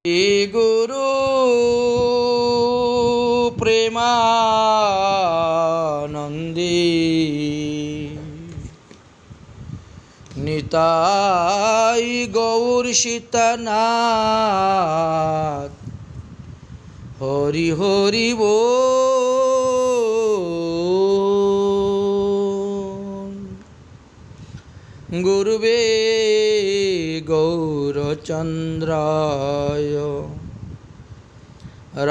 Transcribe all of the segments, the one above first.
এ গুরু প্রেমানন্দী নিতাই গৌর সীতানাথ হরি হরি বল। গুরুবে গৌরচন্দ্রায়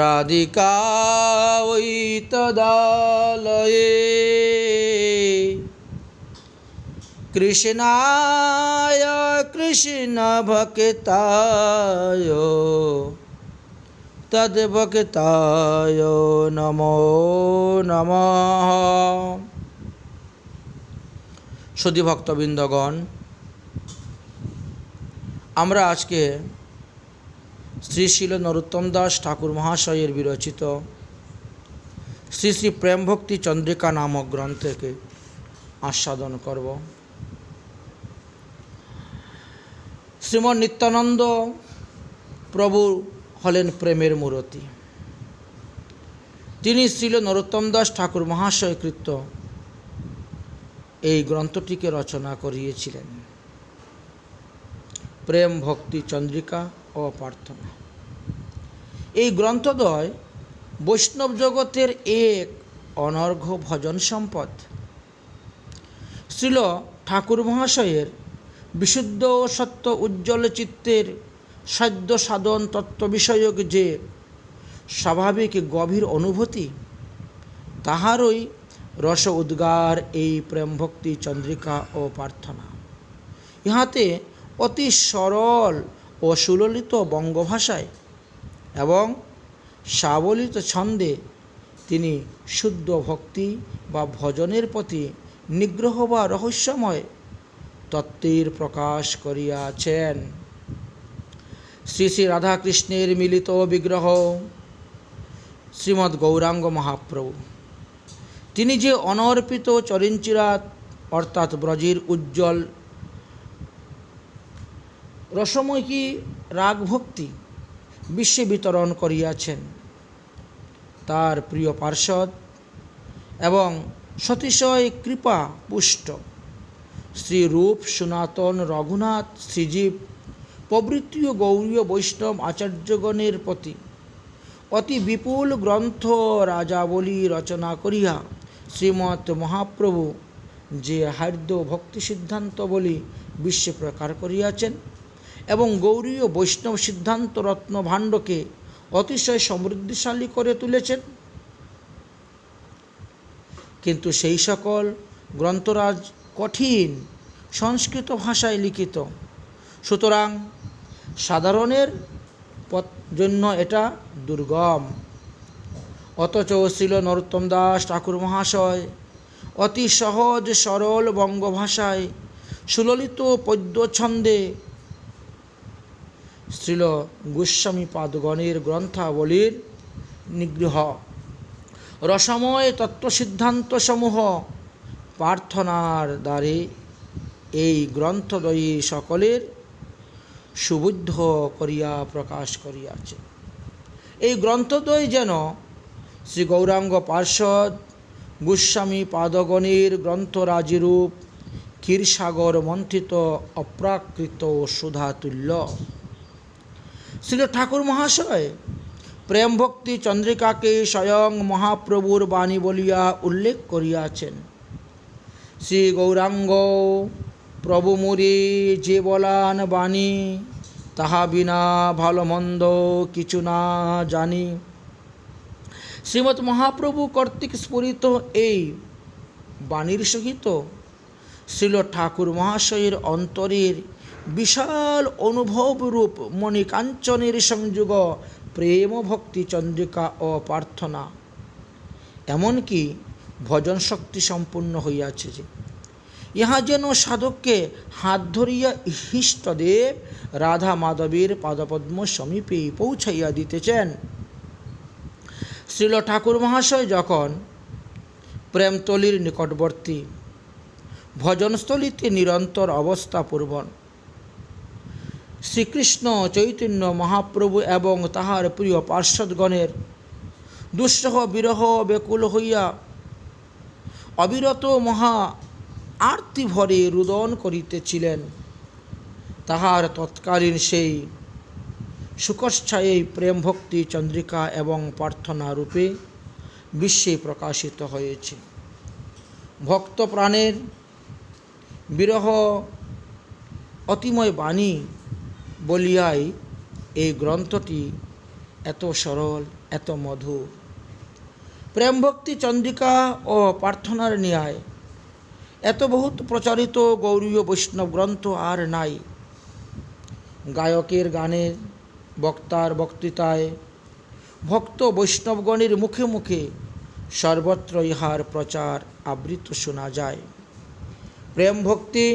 রাধিকায় তদালয়ে কৃষ্ণায় কৃষ্ণ ভক্তায় তদ্ভক্তায় নমো নমঃ। সুধী ভক্তবৃন্দগণ, আমরা আজকে শ্রী শিল নরোত্তম দাস ঠাকুর মহাশয়ের বিরচিত শ্রী শ্রী প্রেম ভক্তি চন্দ্রিকা নামক গ্রন্থকে আস্বাদন করব। শ্রীমৎ নিত্যানন্দ প্রভু হলেন প্রেমের মূরতি। তিনি শ্রীল নরোত্তম দাস ঠাকুর মহাশয় কৃত এই গ্রন্থটিকে রচনা করিয়েছিলেন। প্রেম ভক্তি চন্দ্রিকা ও প্রার্থনা এই গ্রন্থদ্বয় বৈষ্ণব জগতের এক অনর্ঘ্য ভজন সম্পদ। শ্রীল ঠাকুর মহাশয়ের বিশুদ্ধ ও সত্য উজ্জ্বল চিত্তের সাধ্য সাধন তত্ত্ব বিষয়ক যে স্বাভাবিক গভীর অনুভূতি, তাহারই রস উদ্গার এই প্রেম ভক্তি চন্দ্রিকা ও প্রার্থনা। ইহাতে অতি সরল ও সুললিত বঙ্গভাষায় এবং সাবলিত ছন্দে তিনি শুদ্ধ ভক্তি বা ভজনের প্রতি নিগ্রহ বা রহস্যময় তত্ত্বের প্রকাশ করিয়াছেন। শ্রী শ্রী রাধাকৃষ্ণের মিলিত বিগ্রহ শ্রীমদ্ গৌরাঙ্গ মহাপ্রভু, তিনি যে অনর্পিত চরিঞ্চিরাত অর্থাৎ ব্রজের উজ্জ্বল রসময়ী রাগভক্তি বিশ্বে বিতরণ করিয়াছেন, তার প্রিয় পার্ষদ এবং সতিশয় কৃপা পুষ্ট শ্রীরূপ সনাতন রঘুনাথ শ্রীজীব প্রভৃতি গৌরীয় বৈষ্ণব আচার্যগণের প্রতি অতি বিপুল গ্রন্থ রাজাবলী রচনা করিয়া শ্রীমৎ মহাপ্রভু যে হার্দ্য ভক্তি সিদ্ধান্ত বলি বিশ্বে প্রকার করিয়াছেন এবং গৌরীয় বৈষ্ণব সিদ্ধান্ত রত্ন ভাণ্ডকে অতিশয় সমৃদ্ধিশালী করে তুলেছেন। কিন্তু সেই সকল গ্রন্থরাজ কঠিন সংস্কৃত ভাষায় লিখিত, সুতরাং সাধারণের জন্য এটা দুর্গম। অথচ শ্রীল নরোত্তম দাস ঠাকুর মহাশয় অতি সহজ সরল বঙ্গভাষায় সুললিত পদ্য ছন্দে শ্রীল গোস্বামী পাদগণের গ্রন্থাবলীর নিগ্রহ রসময় তত্ত্বসিদ্ধান্ত সমূহ প্রার্থনার দ্বারে এই গ্রন্থদ্বয়ী সকলের সুবুদ্ধ করিয়া প্রকাশ করিয়াছে। এই গ্রন্থদ্বয় যেন শ্রী গৌরাঙ্গ পার্ষদ গোস্বামী পাদগণের গ্রন্থরাজিরূপ ক্ষীরসাগর মন্থিত অপ্রাকৃত সুধাতুল্য। শ্রী ঠাকুর মহাশয় প্রেম ভক্তি চন্দ্রিকাকে স্বয়ং মহাপ্রভুর বাণী বলিয়া উল্লেখ করিয়াছেন। শ্রী গৌরাঙ্গ প্রভু মুরে যে বলান বাণী, তাহা বিনা ভালো মন্দ কিছু না জানি। শ্রীমৎ মহাপ্রভু কর্তৃক স্ফুরিত এই বাণীর সহিত শ্রীল ঠাকুর মহাশয়ের অন্তরের বিশাল অনুভবরূপ মণিকাঞ্চনের সংযোগ প্রেম ভক্তি চন্দ্রিকা ও প্রার্থনা এমনকি ভজন শক্তি সম্পূর্ণ হইয়াছে যে ইহা যেন সাধককে হাত ধরিয়া ইষ্টদেব রাধা মাধবের পাদপদ্ম সমীপে পৌঁছাইয়া দিতেছেন। শ্রীল ঠাকুর মহাশয় যখন প্রেমতলির নিকটবর্তী ভজনস্থলীতে নিরন্তর অবস্থাপূর্বন শ্রীকৃষ্ণ চৈতন্য মহাপ্রভু এবং তাহার প্রিয় পার্ষদগণের দুঃসহ বিরহ ব্যাকুল হইয়া অবিরত মহা আরতি ভরে রুদন করিতেছিলেন। তাহার তৎকালীন সেই সুকচ্ছায়ী প্রেম ভক্তি চন্দ্রিকা এবং প্রার্থনা রূপে বিশ্বে প্রকাশিত হয়েছে। ভক্ত প্রাণের বিরহ অতিময় বাণী বলিয়াই এই গ্রন্থটি এত সরল, এত মধুর। প্রেম ভক্তি চন্দ্রিকা ও প্রার্থনার ন্যায় এত বহুত প্রচারিত গৌরীয় বৈষ্ণব গ্রন্থ আর নাই। গায়কের গানে, বক্তার বক্তৃতায়, ভক্ত বৈষ্ণবগণের মুখে মুখে সর্বত্র ইহার প্রচার আবৃত শোনা যায়। প্রেম ভক্তি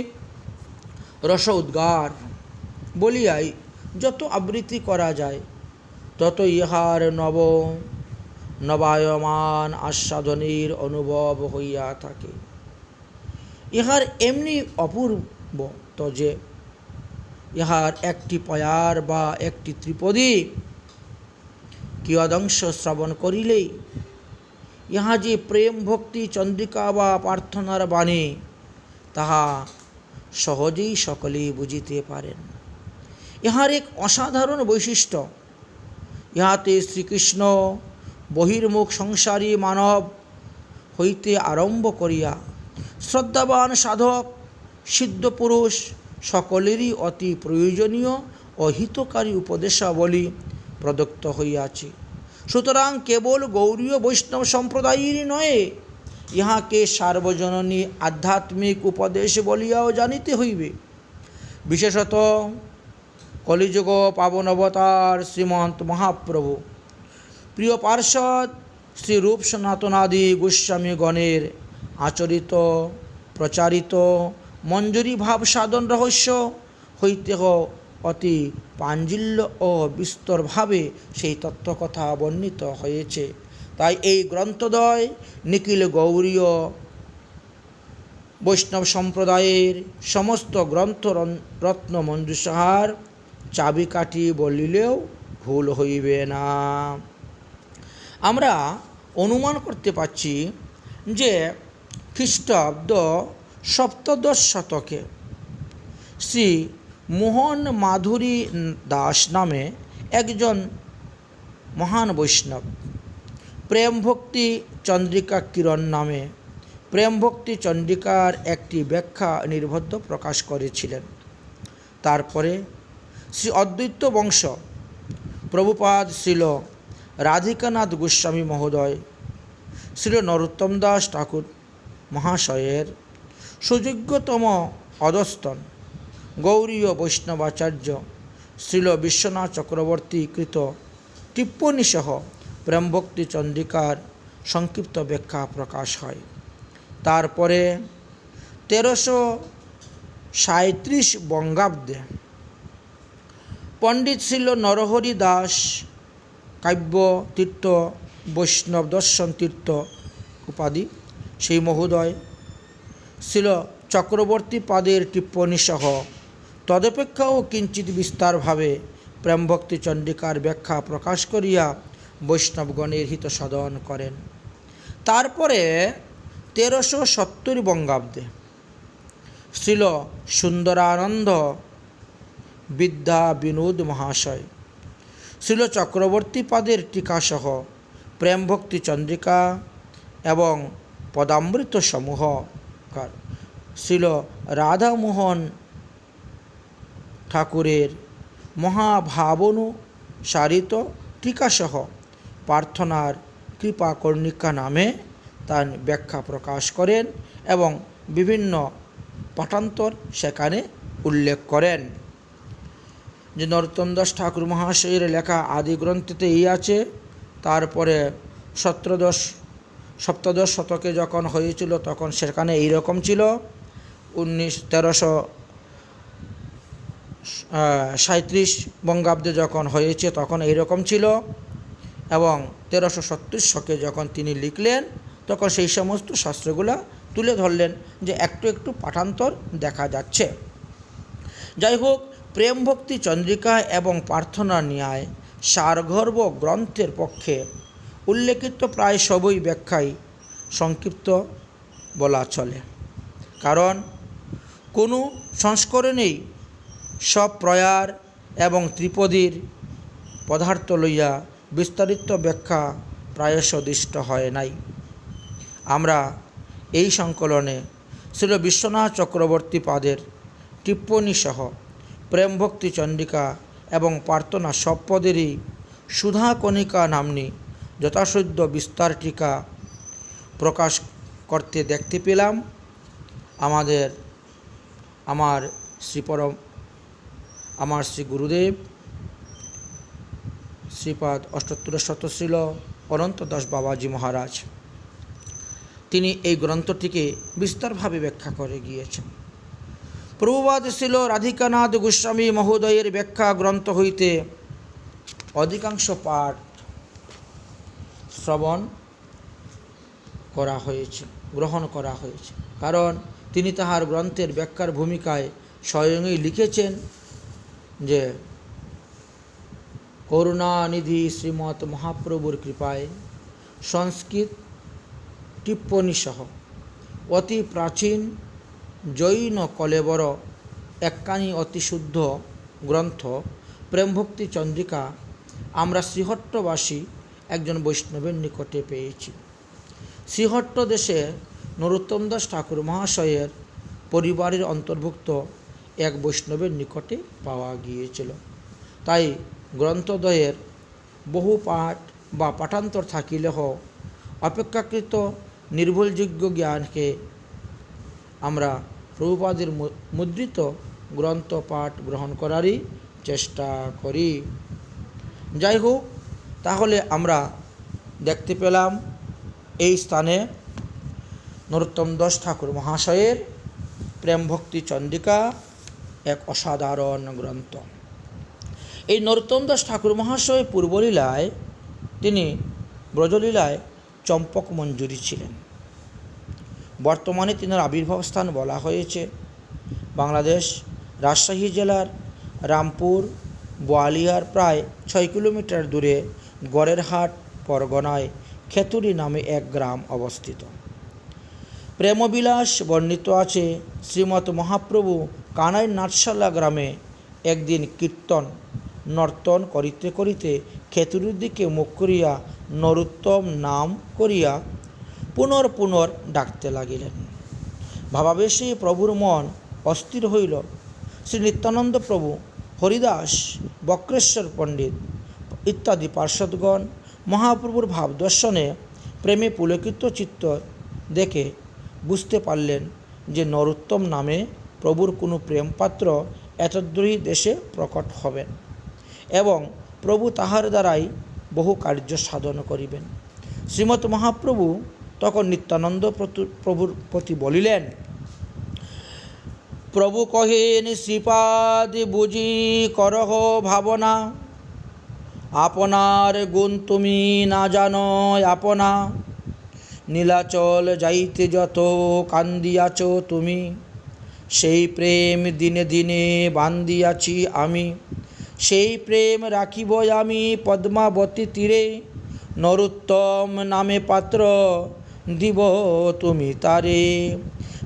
রস উদ্গার বলিয়াই যত আবৃত্তি করা যায় তত ইহার নবায়মান আস্বাদনের অনুভব হইয়া থাকে। ইহার এমনি অপূর্ব তো যে ইহার একটি পয়ার বা একটি ত্রিপদী কিয়দংশ শ্রবণ করিলেই ইহা যে প্রেম ভক্তি চন্দ্রিকা বা প্রার্থনার বাণী তাহা সহজেই সকলেই বুঝিতে পারেন। ইহার এক অসাধারণ বৈশিষ্ট্য, ইহাতে শ্রীকৃষ্ণ বহির্মুখ সংসারী মানব হইতে আরম্ভ করিয়া শ্রদ্ধাবান সাধক সিদ্ধ পুরুষ সকলেরই অতি প্রয়োজনীয় ও হিতকারী উপদেশাবলী প্রদত্ত হইয়াছে। সুতরাং কেবল গৌরীয় বৈষ্ণব সম্প্রদায়েরই নয়, ইহাকে সার্বজনীন আধ্যাত্মিক উপদেশ বলিয়াও জানিতে হইবে। বিশেষত কলিযুগ পাবনবতার শ্রীমন্ত মহাপ্রভু প্রিয় পার্ষদ শ্রী রূপ সনাতনাদি গোস্বামীগণের আচরিত প্রচারিত মঞ্জুরি ভাব সাধন রহস্য হইতে অতি প্রাঞ্জল্য ও বিস্তরভাবে সেই তত্ত্বকথা বর্ণিত হয়েছে। তাই এই গ্রন্থদ্বয় নিখিল গৌরীয় বৈষ্ণব সম্প্রদায়ের সমস্ত গ্রন্থ রত্ন মঞ্জুষার চাবিকাঠি বলিলেও ভুল হইবে না। আমরা অনুমান করতে পারছি যে খ্রিস্টাব্দ সপ্তদশ শতকে শ্রী মোহন মাধুরী দাস নামে একজন মহান বৈষ্ণব প্রেম ভক্তি চন্দ্রিকা কিরণ নামে প্রেম ভক্তি চন্দ্রিকার একটি ব্যাখ্যা নির্বন্ধ প্রকাশ করেছিলেন। তারপরে শ্রী অদ্বৈত বংশ প্রভুপাদ শ্রীল রাধিকানাথ গোস্বামী মহোদয় শ্রীল নরোত্তম দাস ঠাকুর মহাশয়ের সুযোগ্যতম অধস্তন গৌরীয় বৈষ্ণবাচার্য শ্রীল বিশ্বনাথ চক্রবর্তী কৃত টিপ্পণীসহ প্রেমভক্তি চন্দ্রিকার সংক্ষিপ্ত ব্যাখ্যা প্রকাশ হয়। তারপরে 1337 বঙ্গাব্দে পণ্ডিত শ্রীল নরহরি দাস কাব্য তীর্থ বৈষ্ণব দর্শন তীর্থ উপাধি সেই মহোদয় শ্রীল চক্রবর্তী পাদের টিপ্পণীসহ তদপেক্ষাও কিঞ্চিত বিস্তারভাবে প্রেমভক্তি চন্দ্রিকার ব্যাখ্যা প্রকাশ করিয়া বৈষ্ণবগণের হিত সাধন করেন। তারপরে 1370 বঙ্গাব্দে শ্রীল সুন্দরানন্দ বিদ্যা বিনোদ মহাশয় শ্রীল চক্রবর্তী পাদের টিকাসহ প্রেমভক্তি চন্দ্রিকা এবং পদামৃত সমূহকার শ্রীল রাধামোহন ঠাকুরের মহাভাবনুসারিত টিকাসহ প্রার্থনার কৃপা কর্ণিকা নামে তার ব্যাখ্যা প্রকাশ করেন এবং বিভিন্ন পাঠান্তর সেখানে উল্লেখ করেন। যে নরোত্তম দাস ঠাকুর মহাশয়ের লেখা আদি গ্রন্থেতে এই আছে। তারপরে সপ্তদশ শতকে যখন হয়েছিল তখন সেখানে এইরকম ছিল। 1337 বঙ্গাব্দে যখন হয়েছে তখন এইরকম ছিল এবং 1370 শকে যখন তিনি লিখলেন তখন সেই সমস্ত শাস্ত্রগুলো তুলে ধরলেন যে একটু একটু পাঠান্তর দেখা যাচ্ছে। যাই হোক, প্রেম ভক্তি চন্দ্রিকা এবং প্রার্থনা ন্যায় সারগর্ভ গ্রন্থের পক্ষে উল্লেখিত প্রায় সবই ব্যাখ্যায় সংক্ষিপ্ত বলা চলে, কারণ কোনো সংস্করণেই সব প্রয়ার এবং ত্রিপদীর পদার্থ লইয়া বিস্তারিত ব্যাখ্যা প্রায়শ দৃষ্ট হয় নাই। আমরা এই সংকলনে শ্রীল বিশ্বনাথ চক্রবর্তী পাদের টিপ্পণী সহ প্রেম ভক্তি চন্ডিকা এবং প্রার্থনা সব পদেরই সুধা কণিকা নাম্নী যথাসাধ্য বিস্তার টিকা প্রকাশ করতে দেখতে পেলাম। আমার শ্রী গুরুদেব শ্রীপাদ অষ্টোত্তর শতশীল অনন্ত দাস বাবাজি মহারাজ তিনি এই গ্রন্থটিকে বিস্তারভাবে ব্যাখ্যা করে গিয়েছেন। প্রভুপাদ শ্রীল রাধিকানাথ গোস্বামী মহোদয়ের ব্যাখ্যা গ্রন্থ হইতে অধিকাংশ পাঠ শ্রবণ করা হয়েছে, গ্রহণ করা হয়েছে, কারণ তিনি তাহার গ্রন্থের ব্যাখ্যার ভূমিকায় স্বয়ংই লিখেছেন যে করুণানিধি শ্রীমৎ মহাপ্রভুর কৃপায় সংস্কৃত টিপ্পণী সহ অতি প্রাচীন জৈন কলেবর একখানি অতি শুদ্ধ গ্রন্থ প্রেমভক্তি চন্দ্রিকা আমরা শ্রীহট্টবাসী একজন বৈষ্ণবের নিকটে পেয়েছি। শ্রীহট্ট দেশে নরোত্তম দাস ঠাকুর মহাশয়ের পরিবারের অন্তর্ভুক্ত এক বৈষ্ণবের নিকটে পাওয়া গিয়েছিল। তাই গ্রন্থদ্বয়ের বহু পাঠ বা পাঠান্তর থাকিলেহ অপেক্ষাকৃত নির্ভুলযোগ্য জ্ঞানকে আমরা প্রভুপাদের মুদ্রিত গ্রন্থ পাঠ গ্রহণ করারই চেষ্টা করি। যাই হোক, তাহলে আমরা দেখতে পেলাম এই স্থানে নরোত্তম দাস ঠাকুর মহাশয়ের প্রেম ভক্তি চন্দ্রিকা এক অসাধারণ গ্রন্থ। এই নরোত্তম দাস ঠাকুর মহাশয় পূর্বলীলায় তিনি ব্রজলীলায় চম্পক মঞ্জুরি ছিলেন। বর্তমানে তিনার আবির্ভাব স্থান বলা হয়েছে বাংলাদেশ রাজশাহী জেলার রামপুর বোয়ালিয়ার প্রায় 6 কিলোমিটার দূরে গড়েরহাট পরগনায় খেতুরি নামে এক গ্রাম অবস্থিত। প্রেমবিলাস বর্ণিত আছে শ্রীমৎ মহাপ্রভু কানাই নাটশালা গ্রামে একদিন কীর্তন নর্তন করিতে করিতে খেতুরির দিকে মুখ করিয়া নরোত্তম নাম করিয়া পুনর ডাকতে লাগিলেন। ভাবাবেশে প্রভুর মন অস্থির হইল। শ্রী নিত্যানন্দ প্রভু, হরিদাস, বক্রেশ্বর পণ্ডিত ইত্যাদি পার্ষদগণ মহাপ্রভুর ভাবদর্শনে প্রেমে পুলকিত চিত্ত দেখে বুঝতে পারলেন যে নরোত্তম নামে প্রভুর কোনো প্রেমপাত্র এতদ্রুহি দেশে প্রকট হবেন এবং প্রভু তাহার দ্বারাই বহু কার্য সাধন করিবেন। শ্রীমৎ মহাপ্রভু তখন নিত্যানন্দ প্রভুর প্রতি বলিলেন, প্রভু কহেন শ্রীপাদ বুঝি করহ ভাবনা, আপনার গুণ তুমি না জানো আপনা, নীলাচল যাইতে যত কান্দিয়াছ তুমি, সেই প্রেম দিনে দিনে বান্দিয়াছি আমি, সেই প্রেম রাখিব আমি পদ্মাবতী তীরে, নরোত্তম নামে পাত্র দিব তুমি তারে,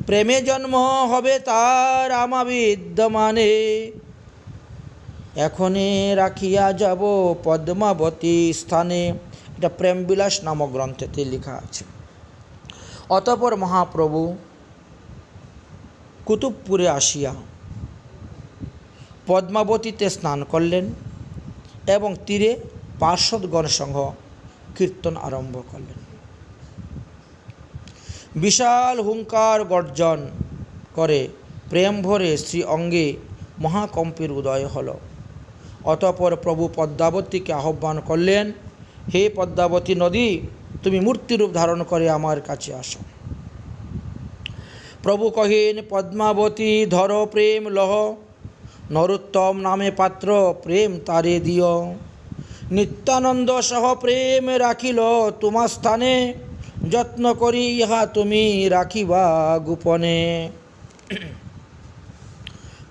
প্রেমে জন্ম হবে তার আমা বিদ্যমানে, এখনে রাখিয়া যাব পদ্মাবতী স্থানে। এটা প্রেমবিলাস নামক গ্রন্থেতে লেখা আছে। অতঃপর মহাপ্রভু কুতুবপুরে আসিয়া পদ্মাবতীতে স্নান করলেন এবং তীরে পার্ষদগণ সঙ্গ কীর্তন আরম্ভ করলেন। বিশাল হুঙ্কার গর্জন করে প্রেম ভরে শ্রী অঙ্গে মহাকম্পের উদয় হল। অতঃপর প্রভু পদ্মাবতীকে আহ্বান করলেন, হে পদ্মাবতী নদী, তুমি মূর্তিরূপ ধারণ করে আমার কাছে আসো। প্রভু কহেন, পদ্মাবতী ধর প্রেম লহ, নরোত্তম নামে পাত্র প্রেম তারে দিও, নিত্যানন্দ সহ প্রেম রাখিল তোমার স্থানে, যত্ন করি ইহা তুমি রাখিবা গোপনে।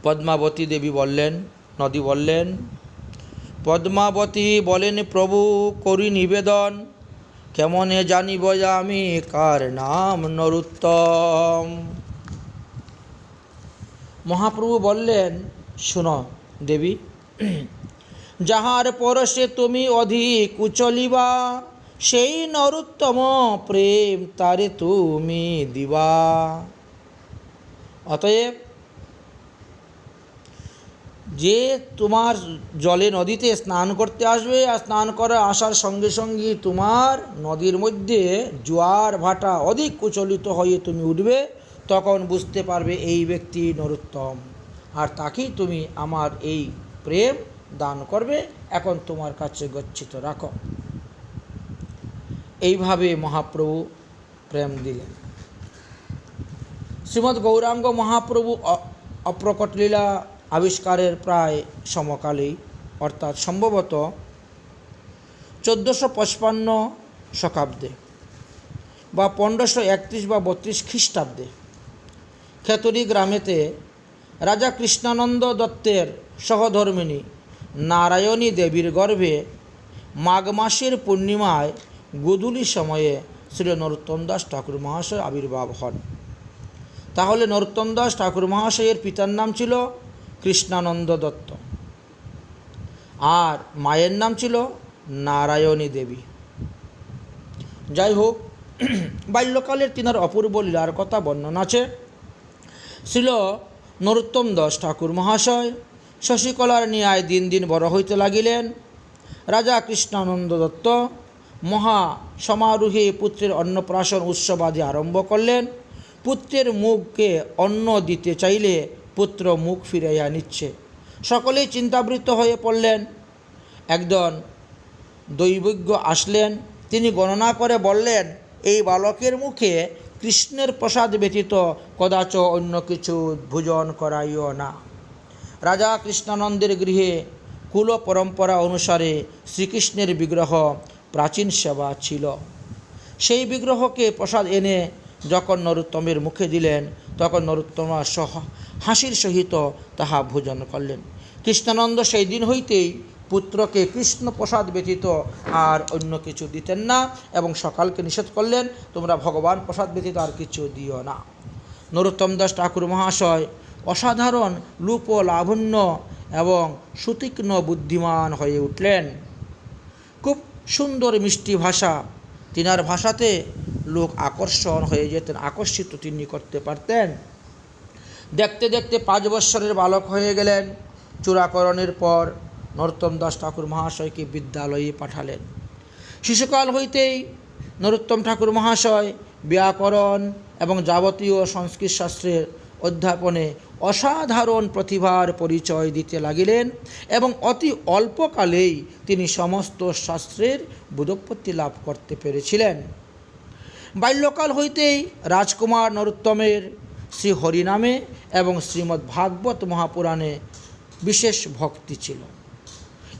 পদ্মাবতী দেবী বললেন, নদী বললেন, পদ্মাবতী বলেন, প্রভু করি নিবেদন, কেমনে জানিব আমি কার নাম নরোত্তম। মহাপ্রভু বললেন, শুনো দেবী, যাহার পরশে তুমি অধিক কুচলিবা, সেই নরোত্তম প্রেম তারে তুমি দিবা। অতএব যে তোমার জলে নদীতে স্নান করতে আসবে, আর স্নান করে আসার সঙ্গে সঙ্গে তোমার নদীর মধ্যে জোয়ার ভাটা অধিক কুচলিত হয়ে তুমি উঠবে, তখন বুঝতে পারবে এই ব্যক্তি নরোত্তম, আর তাকেই তুমি আমার এই প্রেম দান করবে। এখন তোমার কাছে গচ্ছিত রাখো। এইভাবে মহাপ্রভু প্রেম দিলেন। শ্রীমদ্ গৌরাঙ্গ মহাপ্রভু অপ্রকট লীলা আবিষ্কারের প্রায় সমকালেই, অর্থাৎ সম্ভবত 1455 শকাব্দে বা 1531 বা 32 খ্রিস্টাব্দে খেতড়ি গ্রামেতে রাজা কৃষ্ণানন্দ দত্তের সহধর্মিণী নারায়ণী দেবীর গর্ভে মাঘ মাসের পূর্ণিমায় গোধূলি সময়ে শ্রী নরোত্তম দাস ঠাকুর মহাশয় আবির্ভাব হন। তাহলে নরোত্তম দাস ঠাকুর মহাশয়ের পিতার নাম ছিল কৃষ্ণানন্দ দত্ত, আর মায়ের নাম ছিল নারায়ণী দেবী। যাই হোক, বাল্যকালের তিনার অপূর্ব লীলার কথা বর্ণনা আছে। ছিল নরোত্তম দাস ঠাকুর মহাশয় শশীকলার ন্যায় দিন দিন বড় হইতে লাগিলেন। রাজা কৃষ্ণানন্দ দত্ত মহা সমারোহে পুত্রের অন্নপ্রাশন উৎসবাদি আরম্ভ করলেন। পুত্রের মুখকে অন্ন দিতে চাইলে পুত্র মুখ ফিরাইয়া নিচ্ছে। সকলেই চিন্তাবৃত হয়ে পড়লেন। একজন দৈবজ্ঞ আসলেন, তিনি গণনা করে বললেন, এই বালকের মুখে কৃষ্ণের প্রসাদ ব্যতীত কদাচ অন্য কিছু ভোজন করাইও না। রাজা কৃষ্ণানন্দের গৃহে কুল পরম্পরা অনুসারে শ্রীকৃষ্ণের বিগ্রহ প্রাচীন সেবা ছিল। সেই বিগ্রহকে প্রসাদ এনে যখন নরোত্তমের মুখে দিলেন, তখন নরোত্তম হাসির সহিত তাহা ভোজন করলেন। কৃষ্ণানন্দ সেই দিন হইতেই পুত্রকে কৃষ্ণ প্রসাদ ব্যতীত আর অন্য কিছু দিতেন না, এবং সকালকে নিষেধ করলেন, তোমরা ভগবান প্রসাদ ব্যতীত আর কিছু দিও না। নরোত্তম দাস ঠাকুর মহাশয় অসাধারণ রূপ ও লাবণ্য এবং সুতীক্ষ্ণ বুদ্ধিমান হয়ে উঠলেন। খুব সুন্দর মিষ্টি ভাষা, তিনার ভাষাতে লোক আকর্ষণ হয়ে যেতেন, আকর্ষিত তিনি করতে পারতেন। দেখতে দেখতে 5 বৎসরের বালক হয়ে গেলেন। চূড়াকরণের পর নরোত্তম দাস ঠাকুর মহাশয়কে বিদ্যালয়ে পাঠালেন। শিশুকাল হইতেই নরোত্তম ঠাকুর মহাশয় ব্যাকরণ এবং যাবতীয় সংস্কৃত শাস্ত্রের অধ্যাপনে অসাধারণ প্রতিভার পরিচয় দিতে লাগিলেন, এবং অতি অল্পকালেই তিনি সমস্ত শাস্ত্রের বোধোৎপত্তি লাভ করতে পেরেছিলেন। বাল্যকাল হইতেই রাজকুমার নরোত্তমের শ্রী হরিনামে এবং শ্রীমদ্ ভাগবত মহাপুরাণে বিশেষ ভক্তি ছিল,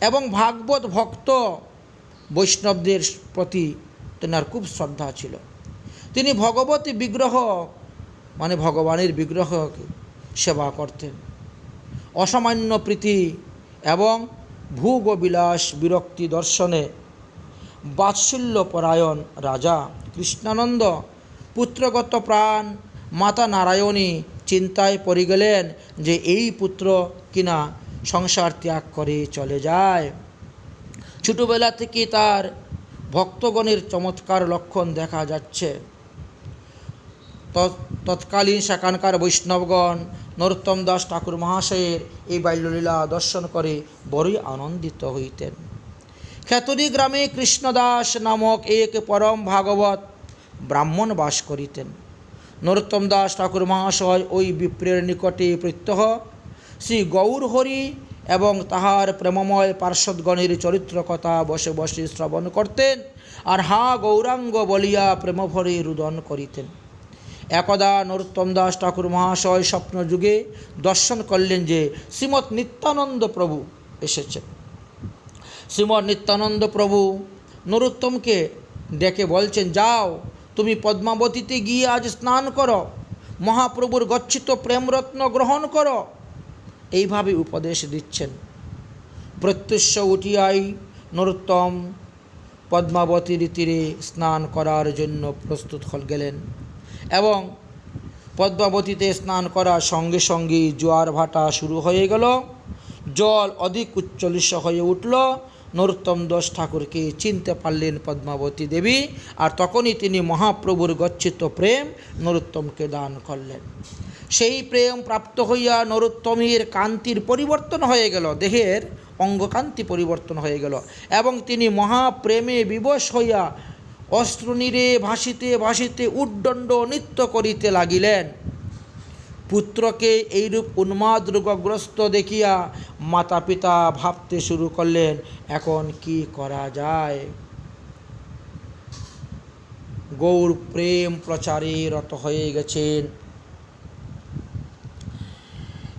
এবং ভাগবত ভক্ত বৈষ্ণবদের প্রতি তেনার খুব শ্রদ্ধা ছিল। তিনি ভগবতী বিগ্রহ মানে ভগবানের বিগ্রহকে সেবা করতেন। অসামান্য প্রীতি এবং ভোগ বিলাস বিরক্তি দর্শনে বাৎসল্যপরায়ণ রাজা কৃষ্ণানন্দ পুত্রগত প্রাণ মাতা নারায়ণী চিন্তায় পড়ে গেলেন যে এই পুত্র কিনা সংসার ত্যাগ করে চলে যায়। ছোটবেলা থেকে তার ভক্তগণের চমৎকার লক্ষণ দেখা যাচ্ছে। তৎকালীন সেখানকার বৈষ্ণবগণ নরোত্তম দাস ঠাকুর মহাশয়ের এই বাল্যলীলা দর্শন করে বড়ই আনন্দিত হইতেন। খেতড়ি গ্রামে কৃষ্ণদাস নামক এক পরম ভাগবত ব্রাহ্মণ বাস করিতেন। নরোত্তম দাস ঠাকুর মহাশয় ওই বিপ্রের নিকটে প্রত্যহ শ্রী গৌরহরি এবং তাহার প্রেমময় পার্শ্বদগণের চরিত্র কথা বসে বসে শ্রবণ করতেন, আর হা গৌরাঙ্গ বলিয়া প্রেমভরে রুদন করিতেন। একদা নরোত্তম দাস ঠাকুর মহাশয় স্বপ্নযুগে দর্শন করলেন যে শ্রীমৎ নিত্যানন্দ প্রভু এসেছেন। শ্রীমৎ নিত্যানন্দ প্রভু নরোত্তমকে ডেকে বলছেন, যাও তুমি পদ্মাবতীতে গিয়ে আজ স্নান করো, মহাপ্রভুর গচ্ছিত প্রেমরত্ন গ্রহণ করো। এইভাবে উপদেশ দিচ্ছেন। প্রত্যুষ উঠিয়াই নরোত্তম পদ্মাবতীর তীরে স্নান করার জন্য প্রস্তুত গেলেন এবং পদ্মাবতীতে স্নান করার সঙ্গে সঙ্গে জোয়ার ভাটা শুরু হয়ে গেল। জল অধিক উচ্ছ্বসিত হয়ে উঠল। নরোত্তম দাস ঠাকুরকে চিনতে পারলেন পদ্মাবতী দেবী, আর তখনই তিনি মহাপ্রভুর গচ্ছিত প্রেম নরোত্তমকে দান করলেন। সেই প্রেম প্রাপ্ত হইয়া নরোত্তমের কান্তির পরিবর্তন হয়ে গেল, দেহের অঙ্গকান্তি পরিবর্তন হয়ে গেল এবং তিনি মহাপ্রেমে বিবশ হইয়া অশ্রুনীরে ভাসিতে ভাসিতে উদ্দণ্ড নৃত্য করিতে লাগিলেন। পুত্রকে এইরূপ উন্মাদ রোগগ্রস্ত দেখিয়া মাতা পিতা ভাবতে শুরু করলেন, এখন কি করা যায়। গৌর প্রেম প্রচারে রত হয়ে গেছেন,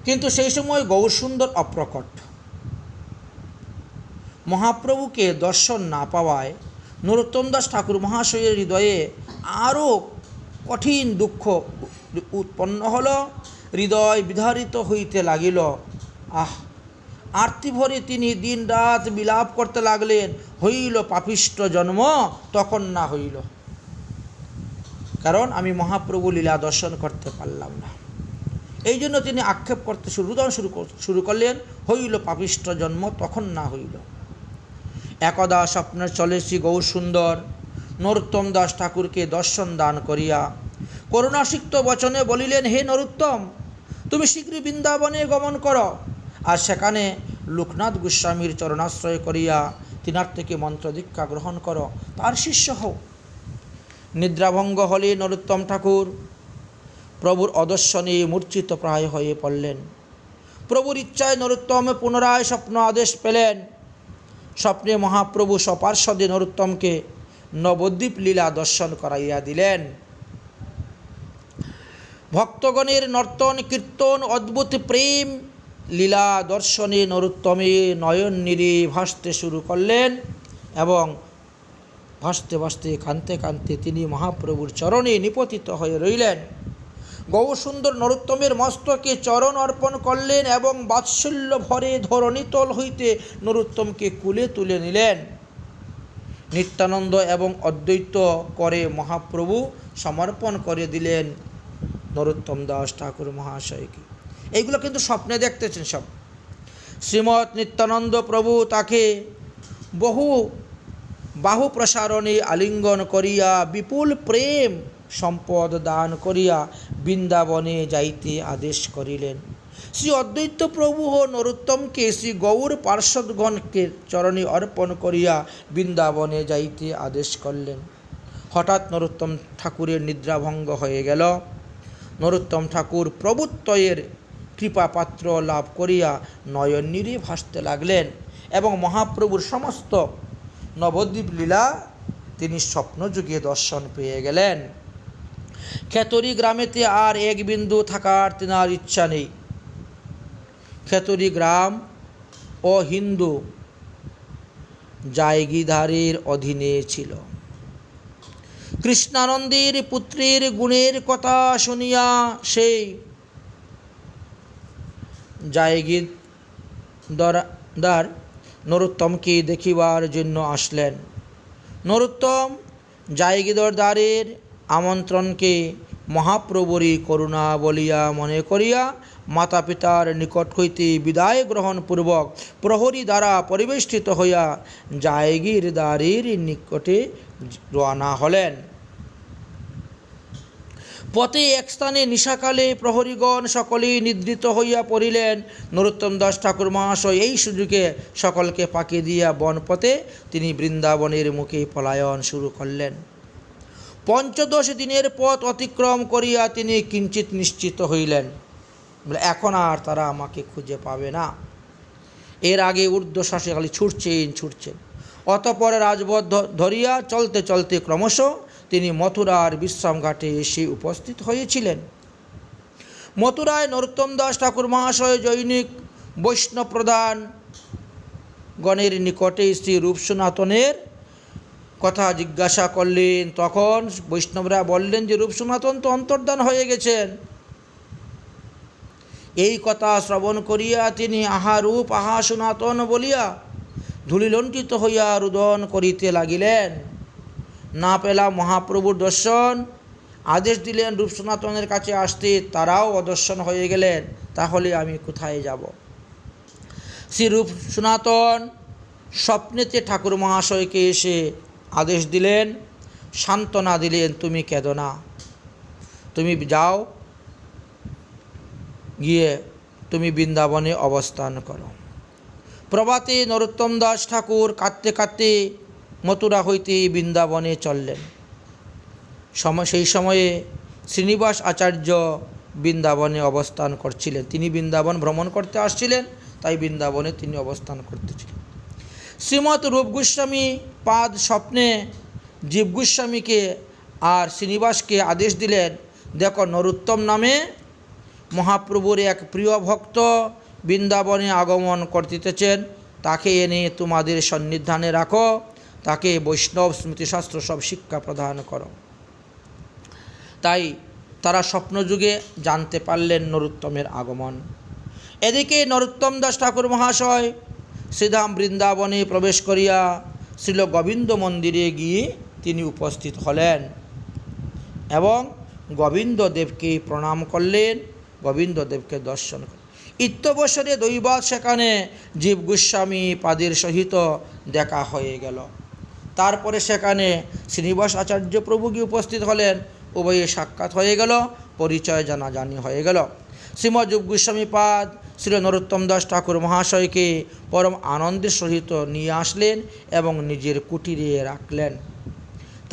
কিন্তু সেই সময় গৌরসুন্দর অপ্রকট। মহাপ্রভুকে দর্শন না পাওয়ায় নরোত্তম দাস ঠাকুর মহাশয়ের হৃদয়ে আরও কঠিন দুঃখ উৎপন্ন হল। হৃদয় বিধারিত হইতে লাগিল। আরতি ভরে তিনি দিন রাত বিলাপ করতে লাগলেন, হইল পাপিষ্ঠ জন্ম, তখন না হইল, কারণ আমি মহাপ্রভু লীলা দর্শন করতে পারলাম না। এই জন্য তিনি আক্ষেপ করতে শুরু করলেন, হইল পাপিষ্ঠ জন্ম, তখন না হইল। একদা স্বপ্নের চলে শ্রী গৌরসুন্দর নরোত্তম দাস ঠাকুরকে দর্শন দান করিয়া করুণাসিক্ত বচনে বলিলেন, হে নরোত্তম, তুমি শীঘ্রই বৃন্দাবনে গমন করো, আর সেখানে লোকনাথ গোস্বামীর চরণাশ্রয় করিয়া তিনার থেকে মন্ত্র দীক্ষা গ্রহণ করো, তার শিষ্য হও। নিদ্রাভঙ্গ হলে নরোত্তম ঠাকুর প্রভুর অদর্শনে মূর্ছিত প্রায় হয়ে পড়লেন। প্রভুর ইচ্ছায় নরোত্তম পুনরায় স্বপ্ন আদেশ পেলেন। স্বপ্নে মহাপ্রভু সপার্শ্বদে নরোত্তমকে নবদ্বীপ লীলা দর্শন করাইয়া দিলেন। ভক্তগণের নর্তন কীর্তন অদ্ভুত প্রেম লীলা দর্শনে নরোত্তমে নয়ন নীরে ভাসতে শুরু করলেন এবং ভাসতে ভাসতে কাঁদতে কাঁদতে তিনি মহাপ্রভুর চরণে নিপতিত হয়ে রইলেন। গৌরসুন্দর নরোত্তমের মস্তকে চরণ অর্পণ করলেন এবং বাৎসল্য ভরে ধরণীতল হইতে নরোত্তমকে কুলে তুলে নিলেন। নিত্যানন্দ এবং অদ্বৈত করে মহাপ্রভু সমর্পণ করে দিলেন নরোত্তম দাস ঠাকুর মহাশয়কে। এইগুলো কিন্তু স্বপ্নে দেখতেছেন সব। শ্রীমৎ নিত্যানন্দ প্রভু তাকে বাহু প্রসারণে আলিঙ্গন করিয়া বিপুল প্রেম সম্পদ দান করিয়া বৃন্দাবনে যাইতে আদেশ করিলেন। শ্রী অদ্বৈত প্রভু ও নরোত্তমকে শ্রী গৌর পার্ষদগণকে চরণে অর্পণ করিয়া বৃন্দাবনে যাইতে আদেশ করলেন। হঠাৎ নরোত্তম ঠাকুরের নিদ্রাভঙ্গ হয়ে গেল। নরোত্তম ঠাকুর প্রভুত্বয়ের কৃপাপাত্র লাভ করিয়া নয়ন নীরে ভাসতে লাগলেন এবং মহাপ্রভুর সমস্ত নবদ্বীপ লীলা তিনি স্বপ্নযুগে দর্শন পেয়ে গেলেন। খেতরি গ্রামেতে আর এক বিন্দু থাকার তেনার ইচ্ছা নেই। খেতরি গ্রাম ও হিন্দু জায়গিদারের অধীনে ছিল। কৃষ্ণানন্দের পুত্রের গুণের কথা শুনিয়া সেই জায়গিদার নরোত্তমকে দেখিবার জন্য আসলেন। নরোত্তম জায়গিদারের আমন্ত্রণকে মহাপ্রভুরই করুণা বলিয়া মনে করিয়া মাতা পিতার নিকট হইতে বিদায় গ্রহণ পূর্বক প্রহরী দ্বারা পরিবেষ্টিত হইয়া জায়গিরদারের নিকটে রওনা হলেন। পথে এক স্থানে নিশাকালে প্রহরীগণ সকলেই নিদ্রিত হইয়া পড়িলেন। নরোত্তম দাস ঠাকুর মহাশয় এই সুযোগে সকলকে ফাঁকি দিয়া বনপথে তিনি বৃন্দাবনের মুখে পলায়ন শুরু করলেন। 15 দিনের পথ অতিক্রম করিয়া তিনি কিঞ্চিত নিশ্চিত হইলেন, এখন আর তারা আমাকে খুঁজে পাবে না। এর আগে ঊর্ধ্বশ্বাসে খালি ছুটছেন। অতঃপর রাজপথ ধরিয়া চলতে চলতে ক্রমশ তিনি মথুরার বিশ্রামঘাটে এসে উপস্থিত হয়েছিলেন। মথুরায় নরোত্তম দাস ঠাকুর মহাশয় জৈনিক বৈষ্ণব প্রধান গণের নিকটে শ্রী রূপ সনাতনের কথা জিজ্ঞাসা করলেন। তখন বৈষ্ণবরা বললেন যে রূপ সনাতন তো অন্তর্ধান হয়ে গেছেন, এই কথা শ্রবণ করিয়া তিনি আহা রূপ আহা সনাতন বলিয়া ধূলিলণ্ঠিত হইয়া রুদন করিতে লাগিলেন। না পেলাম মহাপ্রভুর দর্শন, আদেশ দিলেন রূপ সনাতনের কাছে আসতে, তারাও অদর্শন হয়ে গেলেন। তাহলে আমি কোথায় যাব? শ্রী রূপ সনাতন স্বপ্নেতে ঠাকুর মহাশয়কে এসে আদেশ দিলেন, সান্ত্বনা দিলেন, তুমি কেঁদো না, তুমি যাও, গিয়ে তুমি বৃন্দাবনে অবস্থান করো। প্রভাতে নরোত্তম দাস ঠাকুর কাঁদতে কাঁদতে মথুরা হইতে বৃন্দাবনে চললেন। সেই সময়ে শ্রীনিবাস আচার্য বৃন্দাবনে অবস্থান করছিলেন। তিনি বৃন্দাবন ভ্রমণ করতে আসছিলেন, তাই বৃন্দাবনে তিনি অবস্থান করতেছিলেন। শ্রীমৎ রূপ গোস্বামী পাদ স্বপ্নে জীব গোস্বামীকে আর শ্রীনিবাসকে আদেশ দিলেন, দেখো নরোত্তম নামে মহাপ্রভুর এক প্রিয় ভক্ত বৃন্দাবনে আগমন করতেছেন, তাকে এনে তোমাদের সন্নিধানে রাখো, তাকে বৈষ্ণব স্মৃতিশাস্ত্র সব শিক্ষা প্রদান করো। তাই তারা স্বপ্নযুগে জানতে পারলেন নরোত্তমের আগমন। এদিকে নরোত্তম দাস ঠাকুর মহাশয় শ্রীধাম বৃন্দাবনে প্রবেশ করিয়া শ্রীল গোবিন্দ মন্দিরে গিয়ে তিনি উপস্থিত হলেন এবং গোবিন্দদেবকে প্রণাম করলেন, গোবিন্দদেবকে দর্শন করলেন। ইত্যবসরে দৈবাৎ সেখানে জীব গোস্বামী পাদের সহিত দেখা হয়ে গেল। তারপরে সেখানে শ্রীনিবাস আচার্য প্রভু গিয়ে উপস্থিত হলেন, উভয়ে সাক্ষাৎ হয়ে গেল, পরিচয় জানাজানি হয়ে গেল। শ্রীমৎ জীব গোস্বামী পাদ শ্রী নরোত্তম দাস ঠাকুর মহাশয়কে পরম আনন্দের সহিত নিয়ে আসলেন এবং নিজের কুটিরে রাখলেন।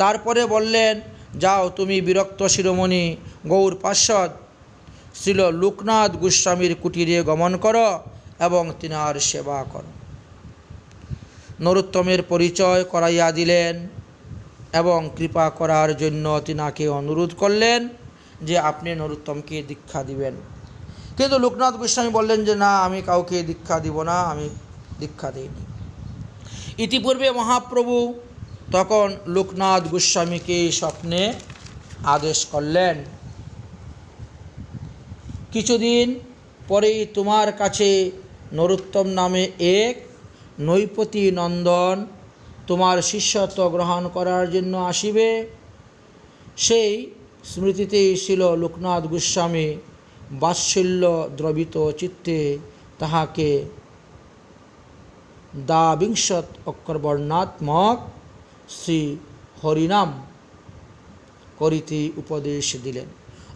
তারপরে বললেন, যাও তুমি বিরক্ত শিরোমণি গৌর পার্ষদ শ্রীল লোকনাথ গোস্বামীর কুটিরে গমন করো এবং তিনার সেবা করো। নরোত্তমের পরিচয় করাইয়া দিলেন এবং কৃপা করার জন্য তিনাকে অনুরোধ করলেন যে আপনি নরোত্তমকে দীক্ষা দিবেন। কিন্তু লোকনাথ গোস্বামী বললেন যে না, আমি কাউকে দীক্ষা দিব না, আমি দীক্ষা দিইনি। ইতিপূর্বে মহাপ্রভু তখন লোকনাথ গোস্বামীকে স্বপ্নে আদেশ করলেন, কিছুদিন পরেই তোমার কাছে নরোত্তম নামে এক নৈপতি নন্দন তোমার শিষ্যত্ব গ্রহণ করার জন্য আসিবে। সেই স্মৃতিতেই ছিল লোকনাথ গোস্বামী বাৎসল্য দ্রবিত চিত্তে তাহাকে দ্বাবিংশত অক্ষরবর্ণাত্মক শ্রী হরিনাম করিতে উপদেশ দিলেন।